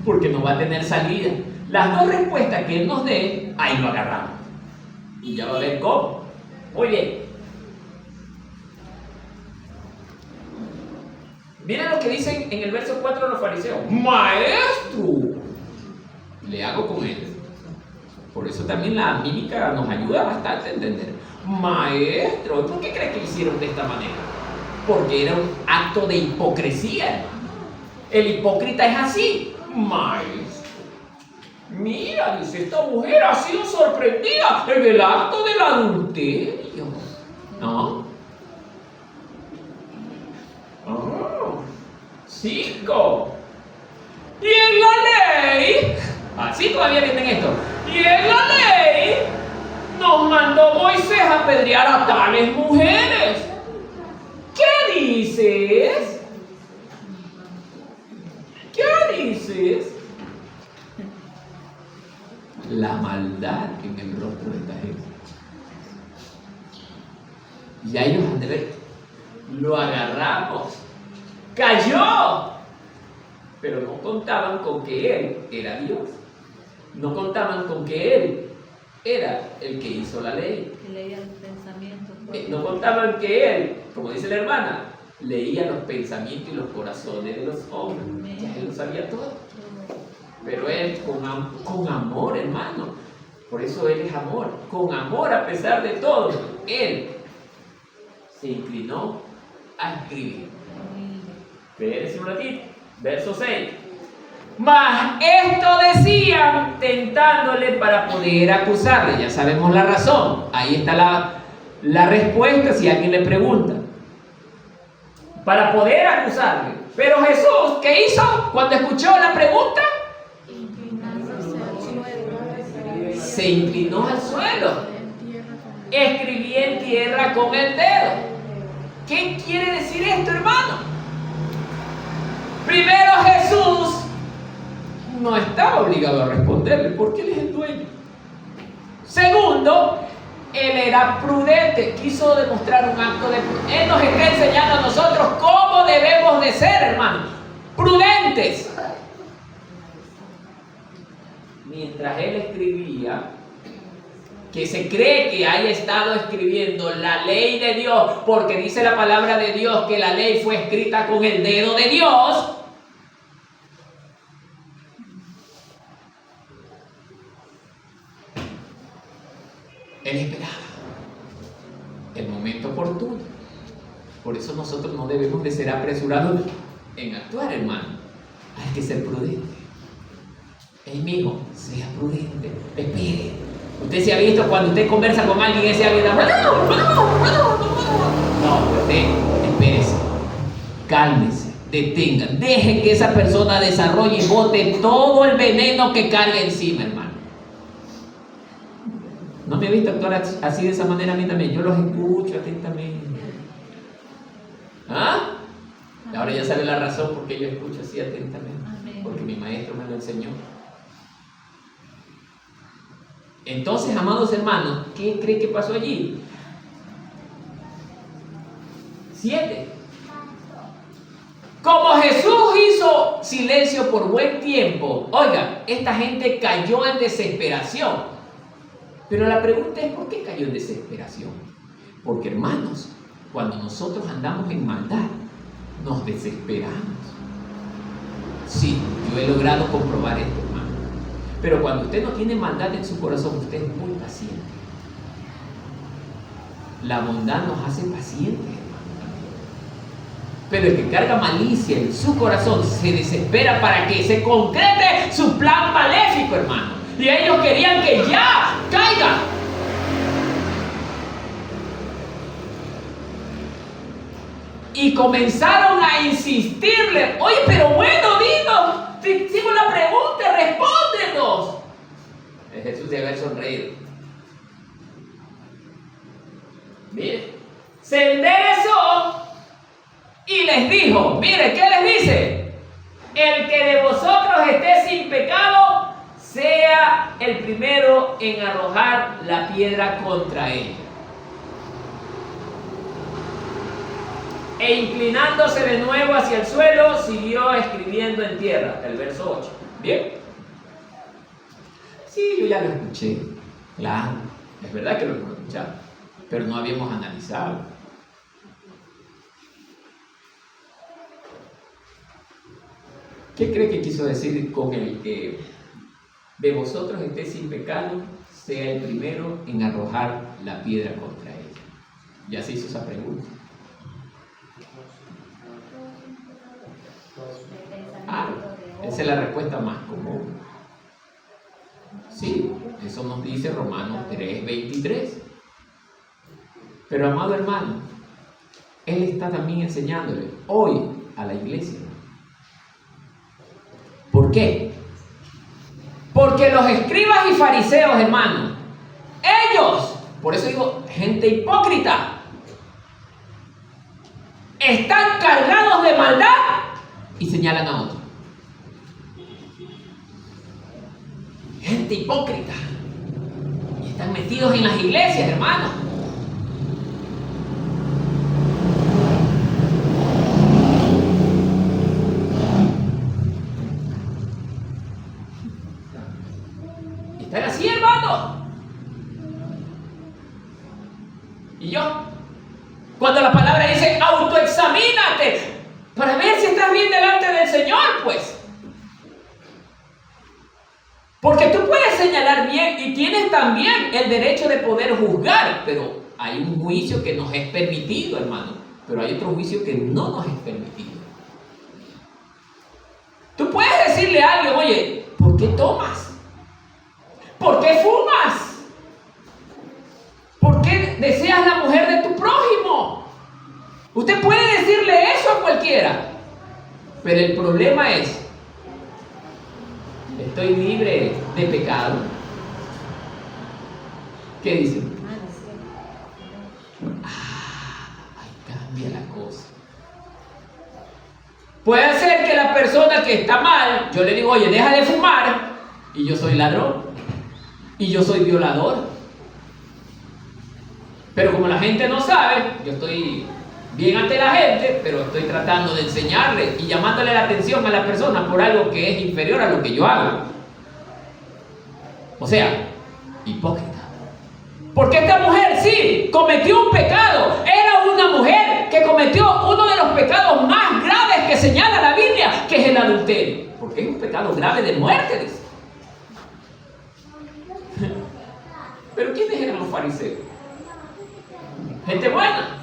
Porque no va a tener salida. Las 2 respuestas que él nos dé, ahí lo agarramos. Y ya va a ver cómo. Muy bien. Miren lo que dicen en el verso 4 de los fariseos. Maestro, le hago con él. Por eso también la mímica nos ayuda bastante a entender. Maestro, ¿por qué crees que hicieron de esta manera? Porque era un acto de hipocresía, hermano. El hipócrita es así. Maestro, mira, dice, esta mujer ha sido sorprendida en el acto del adulterio. ¿No? 5. Y en la ley, así todavía vienen esto. Y en la ley nos mandó Moisés a apedrear a tales mujeres. dices? ¿Qué dices? La maldad en el rostro de esta gente. Y a ellos, Andrés, lo agarramos. Cayó. Pero no contaban con que Él era Dios. No contaban con que Él era el que hizo la ley. Que leía los pensamientos. No contaban que Él, como dice la hermana, leía los pensamientos y los corazones de los hombres. Ya Él lo sabía todo. Pero Él con amor, hermano. Por eso Él es amor. Con amor a pesar de todo. Él se inclinó a escribir. Espérense un ratito. Verso 6. Mas esto decían tentándole para poder acusarle. Ya sabemos la razón. Ahí está la respuesta si alguien le pregunta. Para poder acusarle. Pero Jesús, ¿qué hizo cuando escuchó la pregunta? Se inclinó al suelo. Escribía en tierra con el dedo. ¿Qué quiere decir esto, hermano? Primero, Jesús no estaba obligado a responderle porque Él es el dueño. Segundo, Él era prudente, quiso demostrar un acto de prudencia. Él nos está enseñando a nosotros cómo debemos de ser, hermanos, prudentes. Mientras Él escribía, que se cree que haya estado escribiendo la ley de Dios, porque dice la palabra de Dios que la ley fue escrita con el dedo de Dios. Él esperaba el momento oportuno. Por eso nosotros no debemos de ser apresurados en actuar, hermano. Hay que ser prudente. Mijo, sea prudente, espere. Usted se ha visto cuando usted conversa con alguien, ese alguien no, usted espérese, cálmese, detenga, deje que esa persona desarrolle y bote todo el veneno que carga encima, hermano. No me he visto actuar así de esa manera a mí también. Yo los escucho atentamente. ¿Ah? Ahora ya sabe la razón por qué yo escucho así atentamente. Porque mi maestro me lo enseñó. Entonces, amados hermanos, ¿qué cree que pasó allí? 7. Como Jesús hizo silencio por buen tiempo, oiga, esta gente cayó en desesperación. Pero la pregunta es, ¿por qué cayó en desesperación? Porque, hermanos, cuando nosotros andamos en maldad, nos desesperamos. Sí, yo he logrado comprobar esto, hermano. Pero cuando usted no tiene maldad en su corazón, usted es muy paciente. La bondad nos hace pacientes, hermano. Pero el que carga malicia en su corazón se desespera para que se concrete su plan maléfico, hermano. Y ellos querían que ya caiga. Y comenzaron a insistirle: oye, pero bueno, dinos, te hicimos la pregunta, respóndenos. Jesús debe haber sonreído. Mire, se enderezó y les dijo: mire, ¿qué les dice? El que de vosotros esté sin pecado, sea el primero en arrojar la piedra contra ella. E inclinándose de nuevo hacia el suelo, siguió escribiendo en tierra. El verso 8. ¿Bien? Sí, yo ya lo escuché. Claro, es verdad que lo hemos escuchado, pero no habíamos analizado. ¿Qué cree que quiso decir con el que de vosotros esté sin pecado, sea el primero en arrojar la piedra contra ella? Ya se hizo esa pregunta. Esa es la respuesta más común. Sí, eso nos dice Romanos 3:23. Pero, amado hermano, Él está también enseñándole hoy a la iglesia. ¿Por qué? Porque los escribas y fariseos, hermano, ellos, por eso digo, gente hipócrita, están cargados de maldad y señalan a otro. Gente hipócrita. Y están metidos en las iglesias, hermanos. Están así, hermano. Y yo, cuando la palabra dice autoexamínate para ver si estás bien delante del Señor, pues. Porque tú puedes señalar bien y tienes también el derecho de poder juzgar, pero hay un juicio que nos es permitido, hermano. Pero hay otro juicio que no nos es permitido. Tú puedes decirle a alguien, oye, ¿por qué tomas? ¿Por qué fumas? ¿Por qué deseas la mujer de tu prójimo? Usted puede decirle eso a cualquiera. Pero el problema es, ¿estoy libre de pecado? ¿Qué dicen? Ahí cambia la cosa. Puede ser que la persona que está mal, yo le digo, oye, deja de fumar, y yo soy ladrón, y yo soy violador. Pero como la gente no sabe, yo estoy bien ante la gente, pero estoy tratando de enseñarle y llamándole la atención a la persona por algo que es inferior a lo que yo hago. O sea, hipócrita. Porque esta mujer sí cometió un pecado. Era una mujer que cometió uno de los pecados más graves que señala la Biblia, que es el adulterio. Porque es un pecado grave de muerte, dice. Pero ¿quiénes eran los fariseos? Gente buena.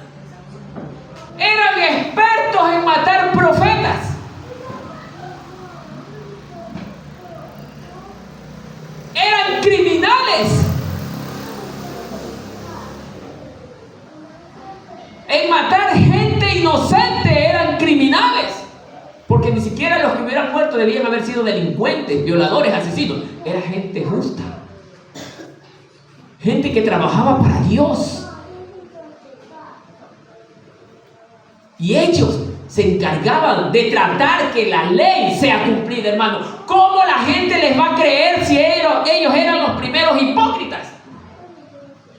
Eran expertos en matar profetas. Eran criminales en matar gente inocente. Eran criminales. Porque ni siquiera los que hubieran muerto debían haber sido delincuentes, violadores, asesinos. Era gente justa. Gente que trabajaba para Dios. Y ellos se encargaban de tratar que la ley sea cumplida, hermano. ¿Cómo la gente les va a creer si ellos eran los primeros hipócritas?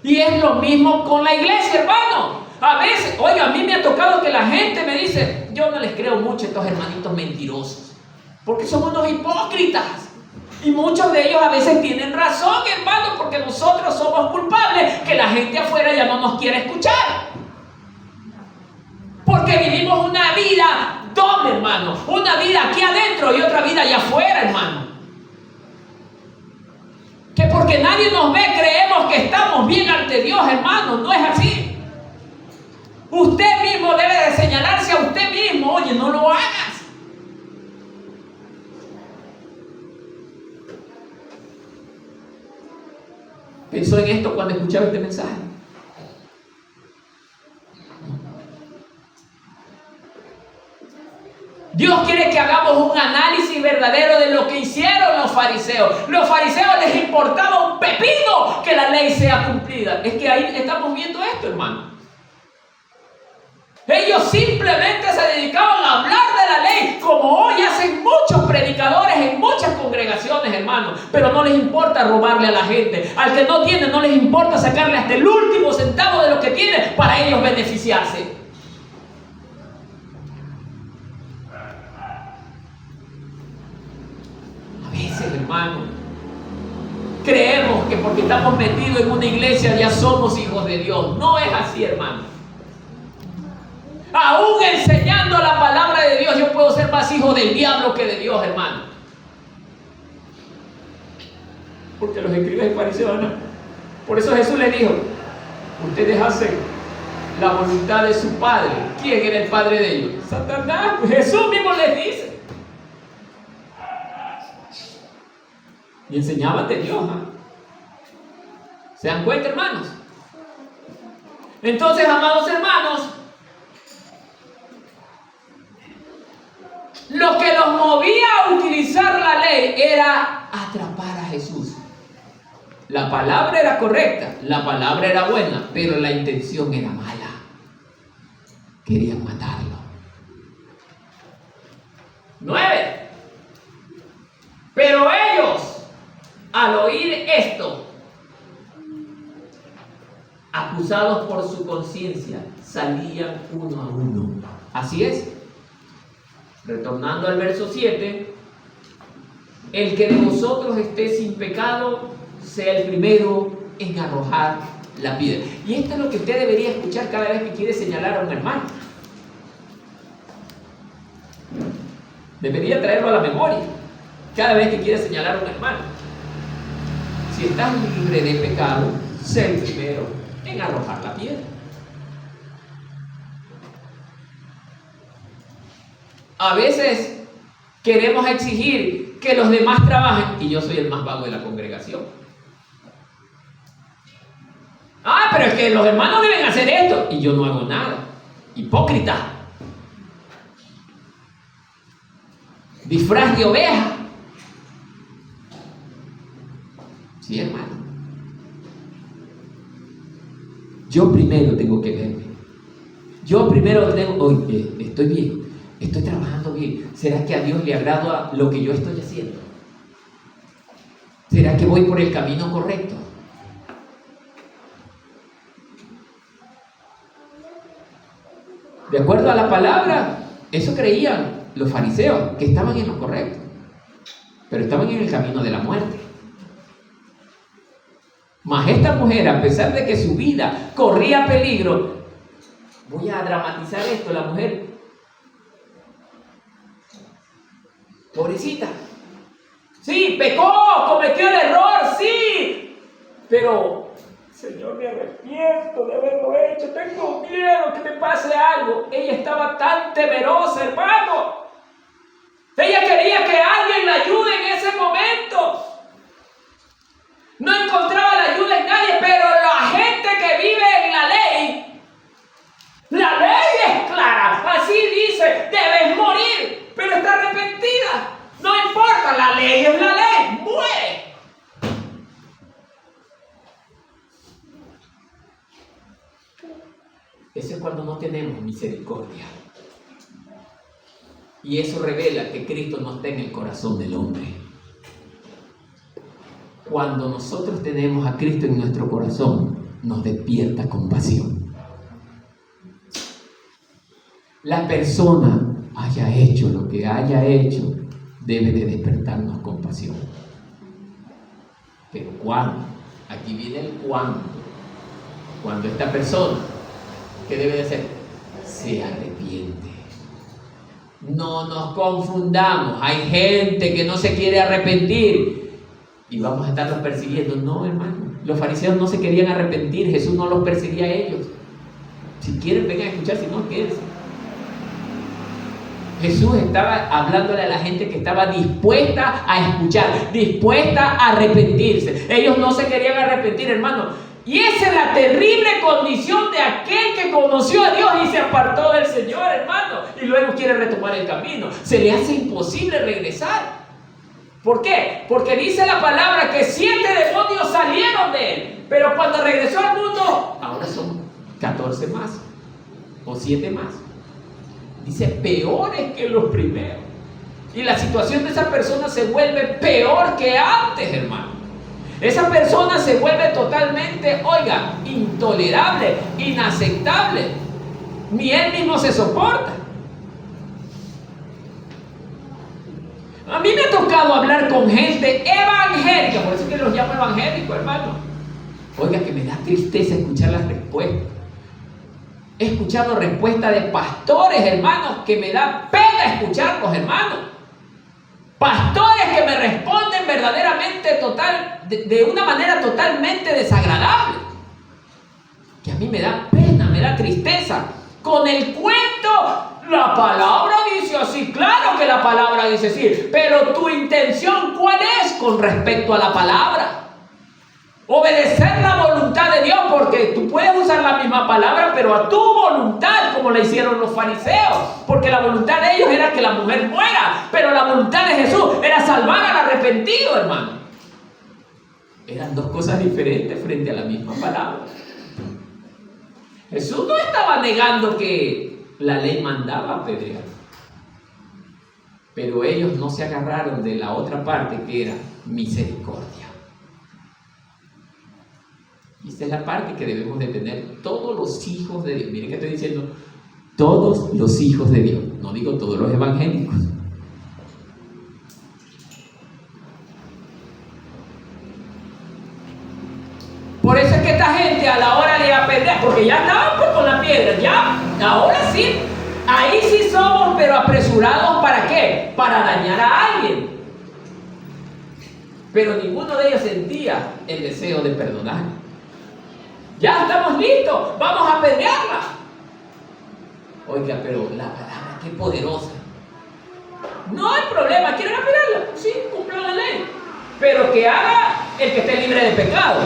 Y es lo mismo con la iglesia, hermano. A veces, oiga, a mí me ha tocado que la gente me dice, yo no les creo mucho a estos hermanitos mentirosos, porque son unos hipócritas. Y muchos de ellos a veces tienen razón, hermano, porque nosotros somos culpables que la gente afuera ya no nos quiere escuchar. Porque vivimos una vida doble, hermano. Una vida aquí adentro y otra vida allá afuera, hermano. Que porque nadie nos ve creemos que estamos bien ante Dios, hermano. No es así. Usted mismo debe de señalarse a usted mismo. Oye, no lo hagas. ¿Pensó en esto cuando escuchaba este mensaje? Dios quiere que hagamos un análisis verdadero de lo que hicieron los fariseos. Los fariseos les importaba un pepino que la ley sea cumplida. Es que ahí estamos viendo esto, hermano. Ellos simplemente se dedicaban a hablar de la ley, como hoy hacen muchos predicadores en muchas congregaciones, hermano. Pero no les importa robarle a la gente. Al que no tiene, no les importa sacarle hasta el último centavo de lo que tiene para ellos beneficiarse. Hermano, creemos que porque estamos metidos en una iglesia ya somos hijos de Dios. No es así, hermano. Aún enseñando la palabra de Dios, yo puedo ser más hijo del diablo que de Dios, hermano. Porque los escribas y fariseos no. Por eso Jesús les dijo, ustedes hacen la voluntad de su padre. ¿Quién era el padre de ellos? Satanás. Jesús mismo les dice. Y enseñaban de Dios. ¿Se dan cuenta, hermanos? Entonces, amados hermanos, lo que los movía a utilizar la ley era atrapar a Jesús. La palabra era correcta, la palabra era buena, pero la intención era mala. querían matarlo. 9. Pero ellos, al oír esto, acusados por su conciencia, salían uno a uno. Así es. Retornando al verso 7, el que de vosotros esté sin pecado, sea el primero en arrojar la piedra. Y esto es lo que usted debería escuchar cada vez que quiere señalar a un hermano. Debería traerlo a la memoria cada vez que quiere señalar a un hermano. Si estás libre de pecado, sé el primero en arrojar la piedra. A veces queremos exigir que los demás trabajen y yo soy el más vago de la congregación. Pero es que los hermanos deben hacer esto y yo no hago nada. Hipócrita. Disfraz de oveja. Sí, hermano. Yo primero tengo que verme. Yo primero tengo, oye, estoy bien, estoy trabajando bien. ¿Será que a Dios le agrada lo que yo estoy haciendo? ¿Será que voy por el camino correcto? De acuerdo a la palabra, eso creían los fariseos, que estaban en lo correcto, pero estaban en el camino de la muerte. Mas esta mujer, a pesar de que su vida corría peligro, voy a dramatizar esto, la mujer, pobrecita, sí, pecó, cometió el error, sí, pero Señor, me arrepiento de haberlo hecho, tengo miedo que me pase algo. Ella estaba tan temerosa, hermano. Ella quería que alguien la ayude en ese momento. No encontraba la ayuda en nadie, pero la gente que vive en la ley es clara. Así dice, debes morir, pero está arrepentida. No importa, la ley es la ley, muere. Eso es cuando no tenemos misericordia. Y eso revela que Cristo no está en el corazón del hombre. Cuando nosotros tenemos a Cristo en nuestro corazón, nos despierta compasión. La persona haya hecho lo que haya hecho, debe de despertarnos compasión. Pero ¿cuándo? Aquí viene el cuándo. Cuando esta persona, ¿qué debe de hacer? Se arrepiente. No nos confundamos. Hay gente que no se quiere arrepentir y vamos a estarlos persiguiendo. No, hermano. Los fariseos no se querían arrepentir. Jesús no los perseguía a ellos. Si quieren, vengan a escuchar. Si no, quédense. Jesús estaba hablándole a la gente que estaba dispuesta a escuchar, dispuesta a arrepentirse. Ellos no se querían arrepentir, hermano. Y esa es la terrible condición de aquel que conoció a Dios y se apartó del Señor, hermano, y luego quiere retomar el camino. Se le hace imposible regresar. ¿Por qué? Porque dice la palabra que 7 demonios salieron de él, pero cuando regresó al mundo, ahora son 14 más, o 7 más. Dice, peores que los primeros. Y la situación de esa persona se vuelve peor que antes, hermano. Esa persona se vuelve totalmente, oiga, intolerable, inaceptable. Ni él mismo se soporta. A mí me ha tocado hablar con gente evangélica, por eso es que los llamo evangélicos, hermano. Oiga, que me da tristeza escuchar las respuestas. He escuchado respuestas de pastores, hermanos, que me da pena escucharlos, hermanos. Pastores que me responden verdaderamente de una manera totalmente desagradable. Que a mí me da pena, me da tristeza. Con el cuento, la palabra dice así. Claro que la palabra dice así. Pero tu intención, ¿cuál es con respecto a la palabra? Obedecer la voluntad de Dios, porque tú puedes usar la misma palabra, pero a tu voluntad, como le hicieron los fariseos, porque la voluntad de ellos era que la mujer muera, pero la voluntad de Jesús era salvar al arrepentido, hermano. Eran dos cosas diferentes frente a la misma palabra. Jesús no estaba negando que La ley mandaba apedrear. Pero ellos no se agarraron de la otra parte que era misericordia. Y esta es la parte que debemos de tener todos los hijos de Dios. Miren que estoy diciendo, todos los hijos de Dios. No digo todos los evangélicos. Por eso es que esta gente a la hora de apedrear, porque ya estaban pues con la piedra, ya, ahora sí, ahí sí somos, pero apresurados, ¿para qué? Para dañar a alguien. Pero ninguno de ellos sentía el deseo de perdonar. Ya estamos listos, vamos a apedrearla. Oiga, pero la palabra, qué poderosa. No hay problema, ¿quieren apedrearla? Sí, cumplan la ley. Pero que haga el que esté libre de pecado.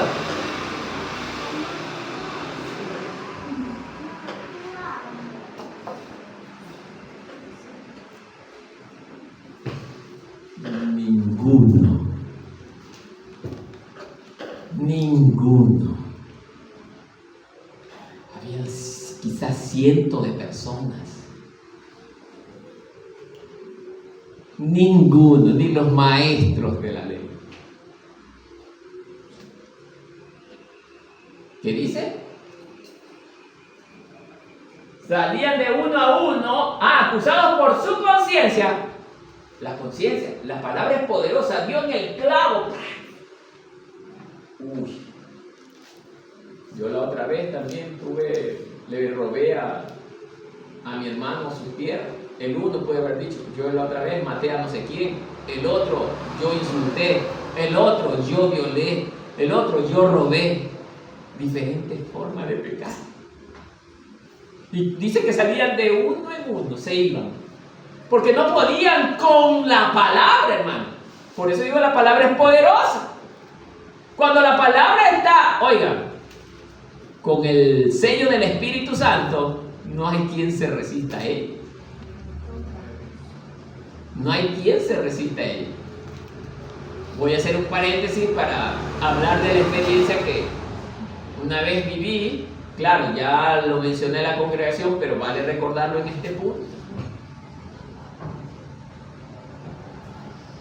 Ninguno. Había quizás cientos de personas. Ninguno, ni los maestros de la ley. ¿Qué dice? Salían de uno a uno, acusados por su conciencia. La conciencia, la palabra es poderosa, dio en el clavo. Uy. Yo la otra vez también le robé a mi hermano su tierra. El uno puede haber dicho, yo la otra vez maté a no sé quién. El otro, yo insulté. El otro, yo violé. El otro, yo robé. Diferentes formas de pecar. Y dice que salían de uno en uno, se iban. Porque no podían con la palabra, hermano. Por eso digo, la palabra es poderosa. Cuando la palabra está, oigan, con el sello del Espíritu Santo, no hay quien se resista a ella. No hay quien se resista a ella. Voy a hacer un paréntesis para hablar de la experiencia que una vez viví. Claro, ya lo mencioné en la congregación, pero vale recordarlo en este punto.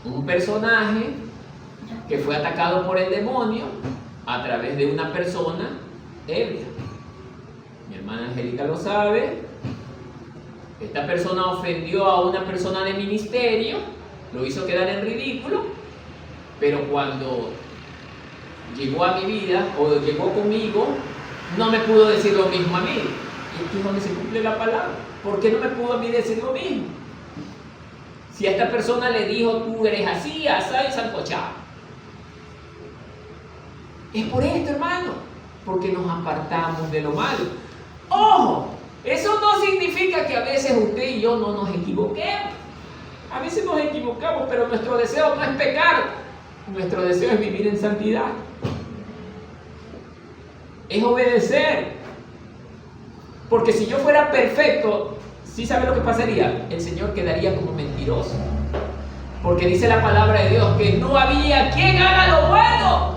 Un personaje que fue atacado por el demonio a través de una persona ebria. Mi hermana Angélica lo sabe. Esta persona ofendió a una persona de ministerio, lo hizo quedar en ridículo, pero cuando llegó a mi vida o llegó conmigo, no me pudo decir lo mismo a mí. Y aquí es donde se cumple la palabra. ¿Por qué no me pudo a mí decir lo mismo? Si a esta persona le dijo, tú eres así, asá y sancochado. Es por esto, hermano, porque nos apartamos de lo malo. ¡Ojo! Eso no significa que a veces usted y yo no nos equivoquemos. A veces nos equivocamos, pero nuestro deseo no es pecar. Nuestro deseo es vivir en santidad. Es obedecer. Porque si yo fuera perfecto, ¿sí sabe lo que pasaría? El Señor quedaría como mentiroso. Porque dice la palabra de Dios que no había quien haga lo bueno.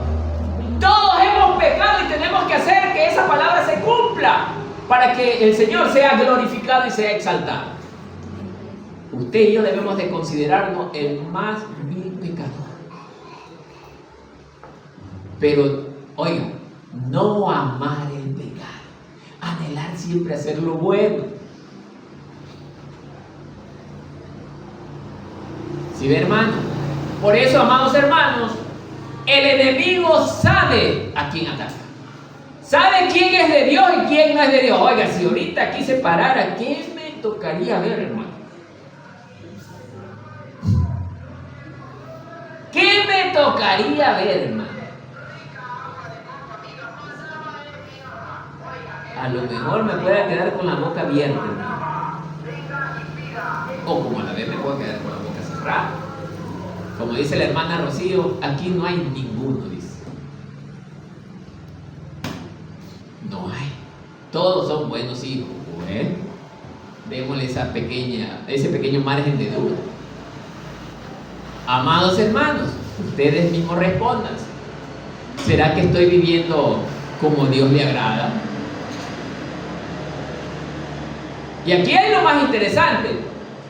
Todos hemos pecado y tenemos que hacer que esa palabra se cumpla para que el Señor sea glorificado y sea exaltado. Usted y yo debemos de considerarnos el más vil pecador. Pero, oiga, no amar el pecado, anhelar siempre hacer lo bueno. ¿Sí ve, hermano? Por eso, amados hermanos, el enemigo sabe a quién ataca. Sabe quién es de Dios y quién no es de Dios. Oiga, si ahorita aquí se parara, ¿qué me tocaría ver, hermano? ¿Qué me tocaría ver, hermano? A lo mejor me pueda quedar con la boca abierta, hermano. O como a la vez me puedo quedar con la boca cerrada. Como dice la hermana Rocío, aquí no hay ninguno, dice. No hay. Todos son buenos hijos. Bueno, démosle ese pequeño margen de duda. Amados hermanos, ustedes mismos respondan. ¿Será que estoy viviendo como Dios le agrada? Y aquí hay lo más interesante.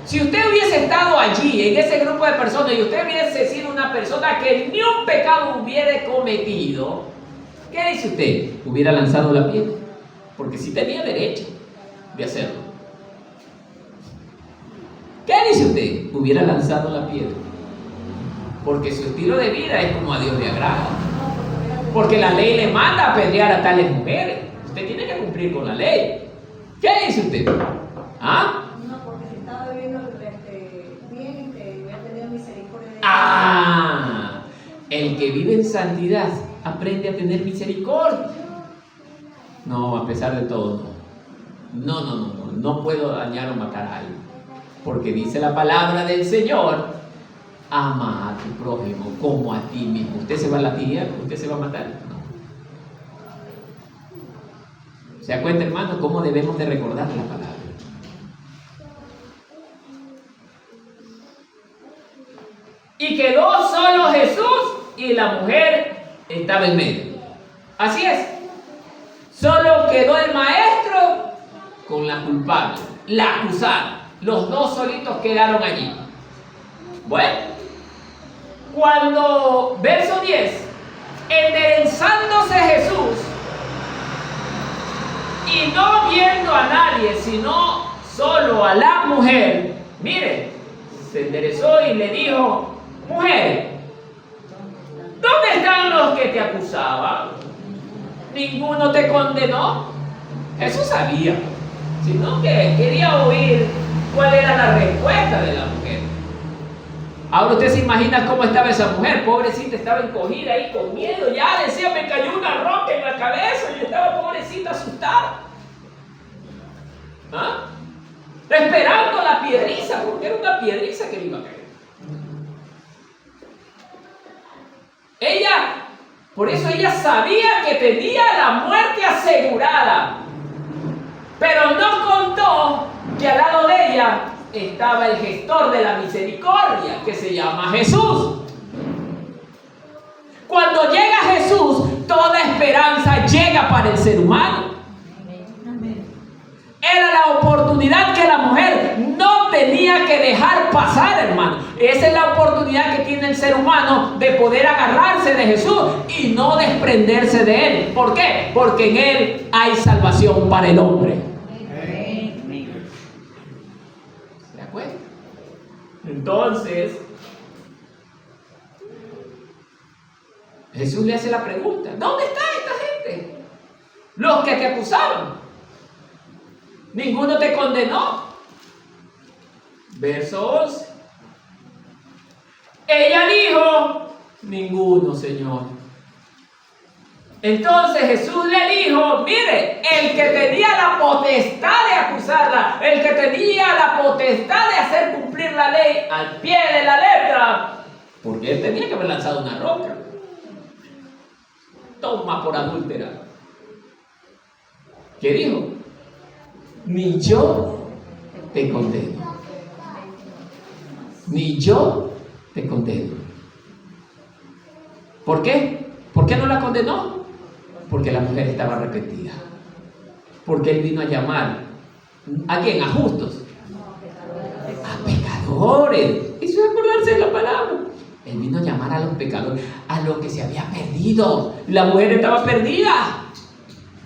Si usted hubiese estado allí, en ese grupo de personas, y usted hubiese sido una persona que ni un pecado hubiera cometido, ¿qué dice usted? Hubiera lanzado la piedra, porque sí tenía derecho de hacerlo. ¿Qué dice usted? Hubiera lanzado la piedra, porque su estilo de vida es como a Dios le agrada, porque la ley le manda a apedrear a tales mujeres. Usted tiene que cumplir con la ley. ¿Qué dice usted? ¿Ah? No, porque si estaba viviendo bien, que hubiera tenido misericordia de él. Ah, el que vive en santidad aprende a tener misericordia. No, a pesar de todo, no puedo dañar o matar a alguien, porque dice la palabra del Señor: ama a tu prójimo como a ti mismo. ¿Usted se va a latigar? ¿Usted se va a matar? No. ¿Se da cuenta, hermano, cómo debemos de recordar la palabra? Y quedó solo Jesús y la mujer estaba en medio. Así es. Solo quedó el maestro con la culpable, la acusada. Los dos solitos quedaron allí. Bueno, cuando, verso 10, enderezándose Jesús y no viendo a nadie, sino solo a la mujer, mire, se enderezó y le dijo: mujer, ¿dónde están los que te acusaban? ¿Ninguno te condenó? Jesús sabía, sino que quería oír cuál era la respuesta de la mujer. Ahora usted se imagina cómo estaba esa mujer, pobrecita, estaba encogida ahí con miedo, ya decía: me cayó una roca en la cabeza, y estaba pobrecita asustada. ¿Ah? Esperando la piedriza, porque era una piedriza que le iba a caer. Por eso ella sabía que tenía la muerte asegurada, pero no contó que al lado de ella estaba el gestor de la misericordia, que se llama Jesús. Cuando llega Jesús, toda esperanza llega para el ser humano. Era la oportunidad que la mujer no tenía que dejar pasar, hermano. Esa es la oportunidad que tiene el ser humano de poder agarrarse de Jesús y no desprenderse de Él. ¿Por qué? Porque en Él hay salvación para el hombre. ¿Se da cuenta? Entonces, Jesús le hace la pregunta: ¿dónde está esta gente? Los que te acusaban. ¿Ninguno te condenó? Verso 11. Ella dijo: ninguno, Señor. Entonces Jesús le dijo: mire, el que tenía la potestad de acusarla, el que tenía la potestad de hacer cumplir la ley al pie de la letra, porque él tenía que haber lanzado una roca. Toma por adúltera. ¿Qué dijo? Ni yo te condeno. Ni yo te condeno. ¿Por qué? ¿Por qué no la condenó? Porque la mujer estaba arrepentida. Porque él vino a llamar ¿a quién? ¿A justos? A pecadores. Eso es acordarse de la palabra. Él vino a llamar a los pecadores, a los que se había perdido. La mujer estaba perdida.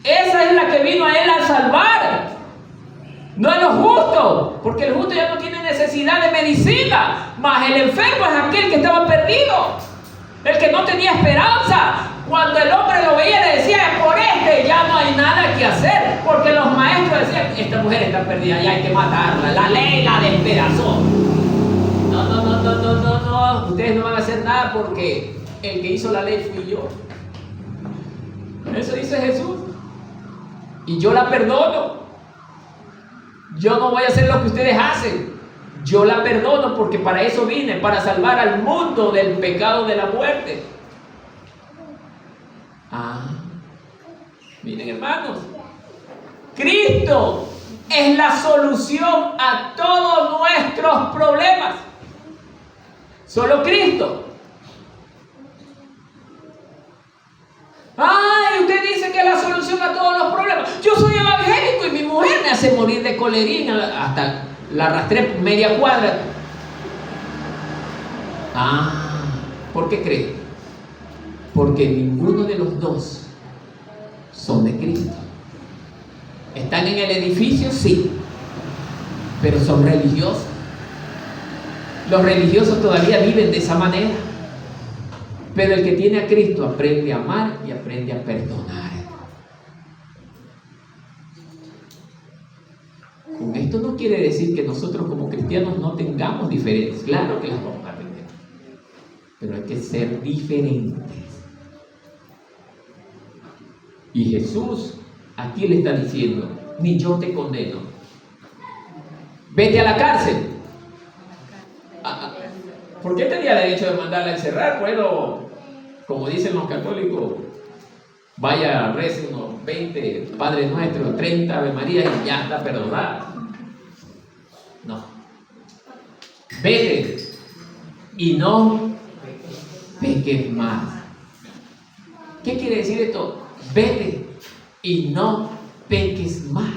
Esa es la que vino a él a salvar. No a los justos, porque el justo ya no tiene necesidad de medicina, mas el enfermo es aquel que estaba perdido, el que no tenía esperanza. Cuando el hombre lo veía, le decía: por este ya no hay nada que hacer, porque los maestros decían: esta mujer está perdida, ya hay que matarla, la ley la despedazó. No, ustedes no van a hacer nada porque el que hizo la ley fui yo. Eso dice Jesús. Y yo la perdono. Yo no voy a hacer lo que ustedes hacen. Yo la perdono porque para eso vine, para salvar al mundo del pecado de la muerte. Miren, hermanos, Cristo es la solución a todos nuestros problemas. Solo Cristo. Usted dice que es la solución a todos los problemas. Yo soy evangélico y mi mujer me hace hace morir de colerín, hasta la arrastré media cuadra. ¿Por qué cree? Porque ninguno de los dos son de Cristo. ¿Están en el edificio? Sí, pero son religiosos. Los religiosos todavía viven de esa manera. Pero el que tiene a Cristo aprende a amar y aprende a perdonar. Con esto no quiere decir que nosotros como cristianos no tengamos diferencias. Claro que las vamos a tener, pero hay que ser diferentes. Y Jesús aquí le está diciendo: ni yo te condeno, vete a la cárcel. ¿Por qué tenía derecho de mandarla a encerrar? Bueno, como dicen los católicos, vaya, rece unos 20 Padre Nuestro, 30 Ave María y ya está perdonada. No. Vete y no peques más. ¿Qué quiere decir esto? Vete y no peques más.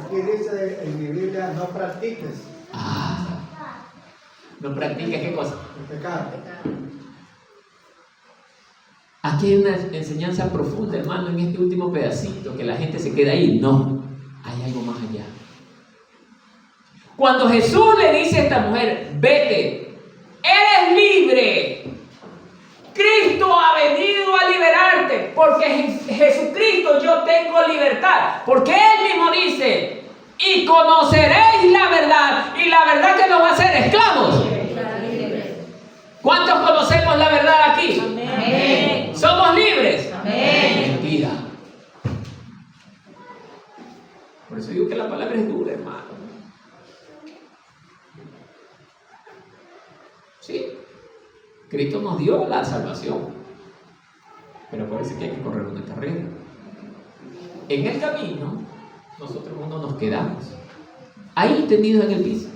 Aquí dice en mi Biblia: no practiques No practiques ¿qué cosa? el pecado. Aquí hay una enseñanza profunda, hermano, en este último pedacito, que la gente se queda ahí. No, hay algo más allá. Cuando Jesús le dice a esta mujer: vete, eres libre. Cristo ha venido a liberarte, porque en Jesucristo yo tengo libertad. Porque Él mismo dice: y conoceréis la verdad, y la verdad que nos va a hacer esclavos. ¿Cuántos conocemos la verdad aquí? Amén. ¿Somos libres? Amén. Mentira. Por eso digo que la palabra es dura, hermano. Sí, Cristo nos dio la salvación, pero parece que hay que correr una carrera. En el camino, nosotros no nos quedamos ahí tendidos en el piso.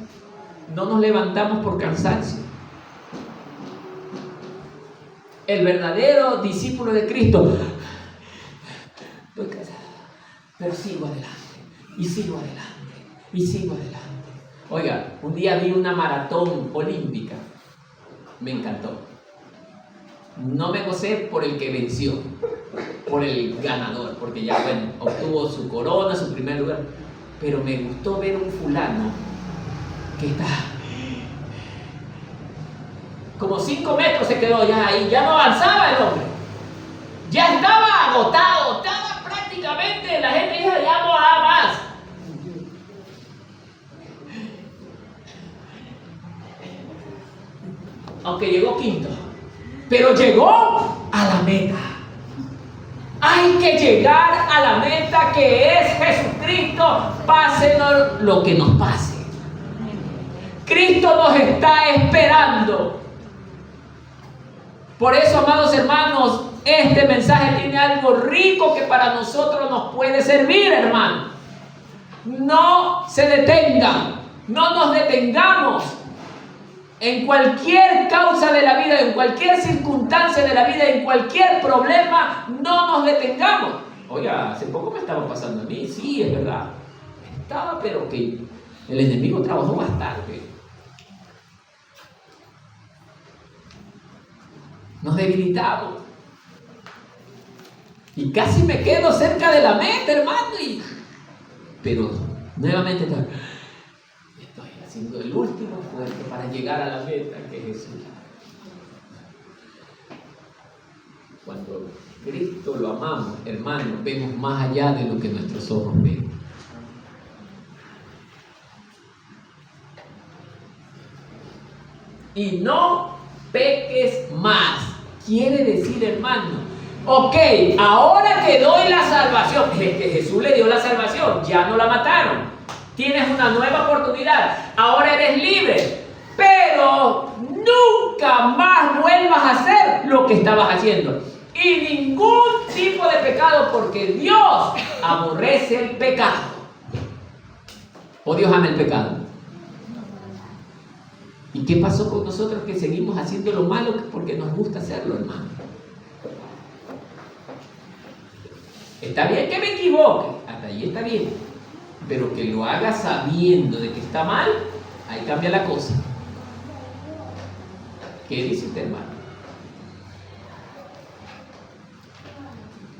No nos levantamos por cansancio. El verdadero discípulo de Cristo: estoy cansado, pero sigo adelante, y sigo adelante, y sigo adelante. Oiga, un día vi una maratón olímpica. Me encantó. No me gocé por el que venció, por el ganador, porque ya, bueno, obtuvo su corona, su primer lugar. Pero me gustó ver un fulano que está como 5 metros, se quedó ya ahí, ya no avanzaba el hombre. Ya estaba agotado, estaba prácticamente, la gente dijo: ya no da más. Aunque llegó quinto, pero llegó a la meta. Hay que llegar a la meta, que es Jesucristo, pase lo que nos pase. Cristo nos está esperando. Por eso, amados hermanos, este mensaje tiene algo rico que para nosotros nos puede servir, hermano. No se detengan, no nos detengamos. En cualquier causa de la vida, en cualquier circunstancia de la vida, en cualquier problema, no nos detengamos. Oiga, hace poco me estaba pasando a mí, sí, es verdad. Estaba, pero que el enemigo trabajó bastante. Nos debilitamos. Y casi me quedo cerca de la meta, hermano. Pero nuevamente estoy haciendo el último esfuerzo para llegar a la meta, que es Jesús. Cuando Cristo lo amamos, hermano, vemos más allá de lo que nuestros ojos ven. Y no peques más. Quiere decir, hermano, ok, ahora te doy la salvación. Jesús le dio la salvación, ya no la mataron. Tienes una nueva oportunidad, ahora eres libre, pero nunca más vuelvas a hacer lo que estabas haciendo. Y ningún tipo de pecado, porque Dios aborrece el pecado. ¿O Dios ama el pecado? ¿Y qué pasó con nosotros que seguimos haciendo lo malo porque nos gusta hacerlo, hermano? Está bien que me equivoque, hasta hasta ahí está bien. Pero que lo haga sabiendo de que está mal, ahí cambia la cosa. ¿Qué dice usted, hermano?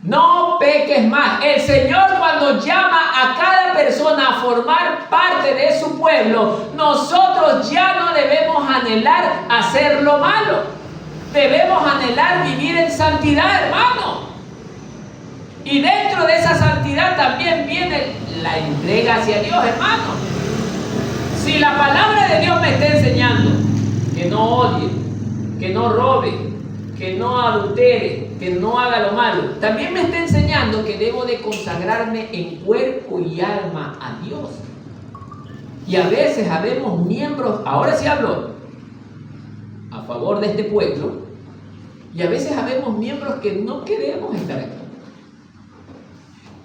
No peques más. El Señor, cuando llama a cada persona a formar parte de su pueblo, nosotros ya no debemos anhelar hacer lo malo. Debemos anhelar vivir en santidad, hermano. Y dentro de esa santidad también viene la entrega hacia Dios, hermano. Si la palabra de Dios me está enseñando que no odie, que no robe, que no adultere, que no haga lo malo, también me está enseñando que debo de consagrarme en cuerpo y alma a Dios. Y a veces habemos miembros, ahora sí hablo a favor de este pueblo, y a veces habemos miembros que no queremos estar aquí.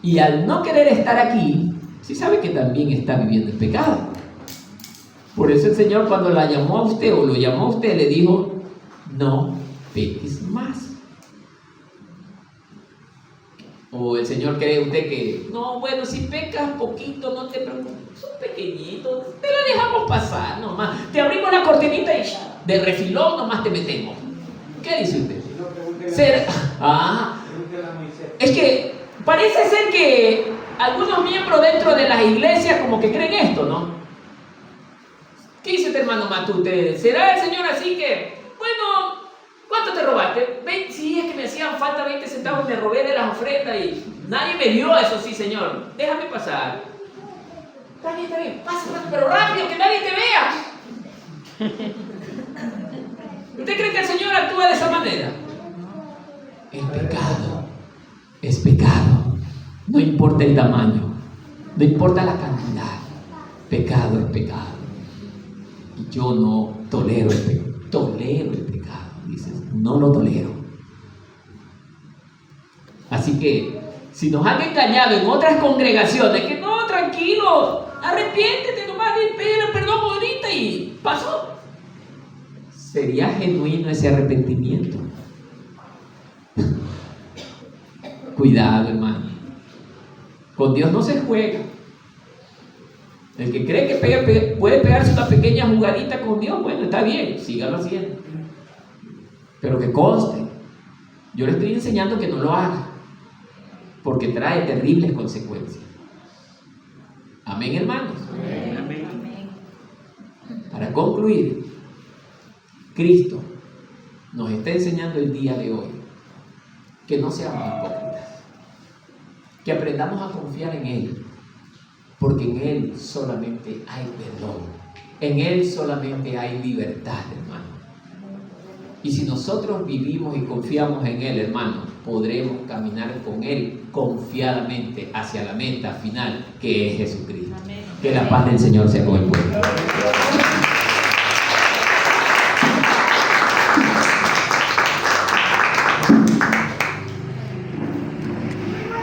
Y al no querer estar aquí, sí sabe que también está viviendo el pecado. Por eso el Señor, cuando la llamó a usted o lo llamó a usted, le dijo: no peques más. O el Señor cree usted que, no, bueno, si pecas poquito, no te preocupes, son pequeñitos, te la dejamos pasar nomás. Te abrimos la cortinita y de refilón nomás te metemos. ¿Qué dice usted? Es que parece ser que algunos miembros dentro de las iglesias como que creen esto, ¿no? ¿Qué dice este hermano Matute? ¿Será el Señor así que, bueno, ¿cuánto te robaste? Sí, es que me hacían falta 20 centavos, me robé de las ofrendas y nadie me dio eso, sí, Señor. Déjame pasar. Está bien, pasa, pero rápido, que nadie te vea. ¿Usted cree que el Señor actúa de esa manera? El pecado es pecado. No importa el tamaño, no importa la cantidad. Pecado es pecado. Y yo no tolero el pecado. Tolero el pecado, dices, no lo tolero. Así que, si nos han engañado en otras congregaciones, que no, tranquilo, arrepiéntete nomás, pídele perdón ahorita y pasó. ¿Sería genuino ese arrepentimiento? Cuidado, hermano. Con Dios no se juega. El que cree que puede pegarse una pequeña jugadita con Dios, bueno, está bien, sígalo haciendo. Pero que conste, yo le estoy enseñando que no lo haga, porque trae terribles consecuencias. Amén, hermanos. Amén. Para concluir, Cristo nos está enseñando el día de hoy que no seamos hipócritas, que aprendamos a confiar en Él, porque en Él solamente hay perdón, en Él solamente hay libertad, hermano. Y si nosotros vivimos y confiamos en Él, hermano, podremos caminar con Él confiadamente hacia la meta final, que es Jesucristo. Amén. Que la paz del Señor sea con el pueblo.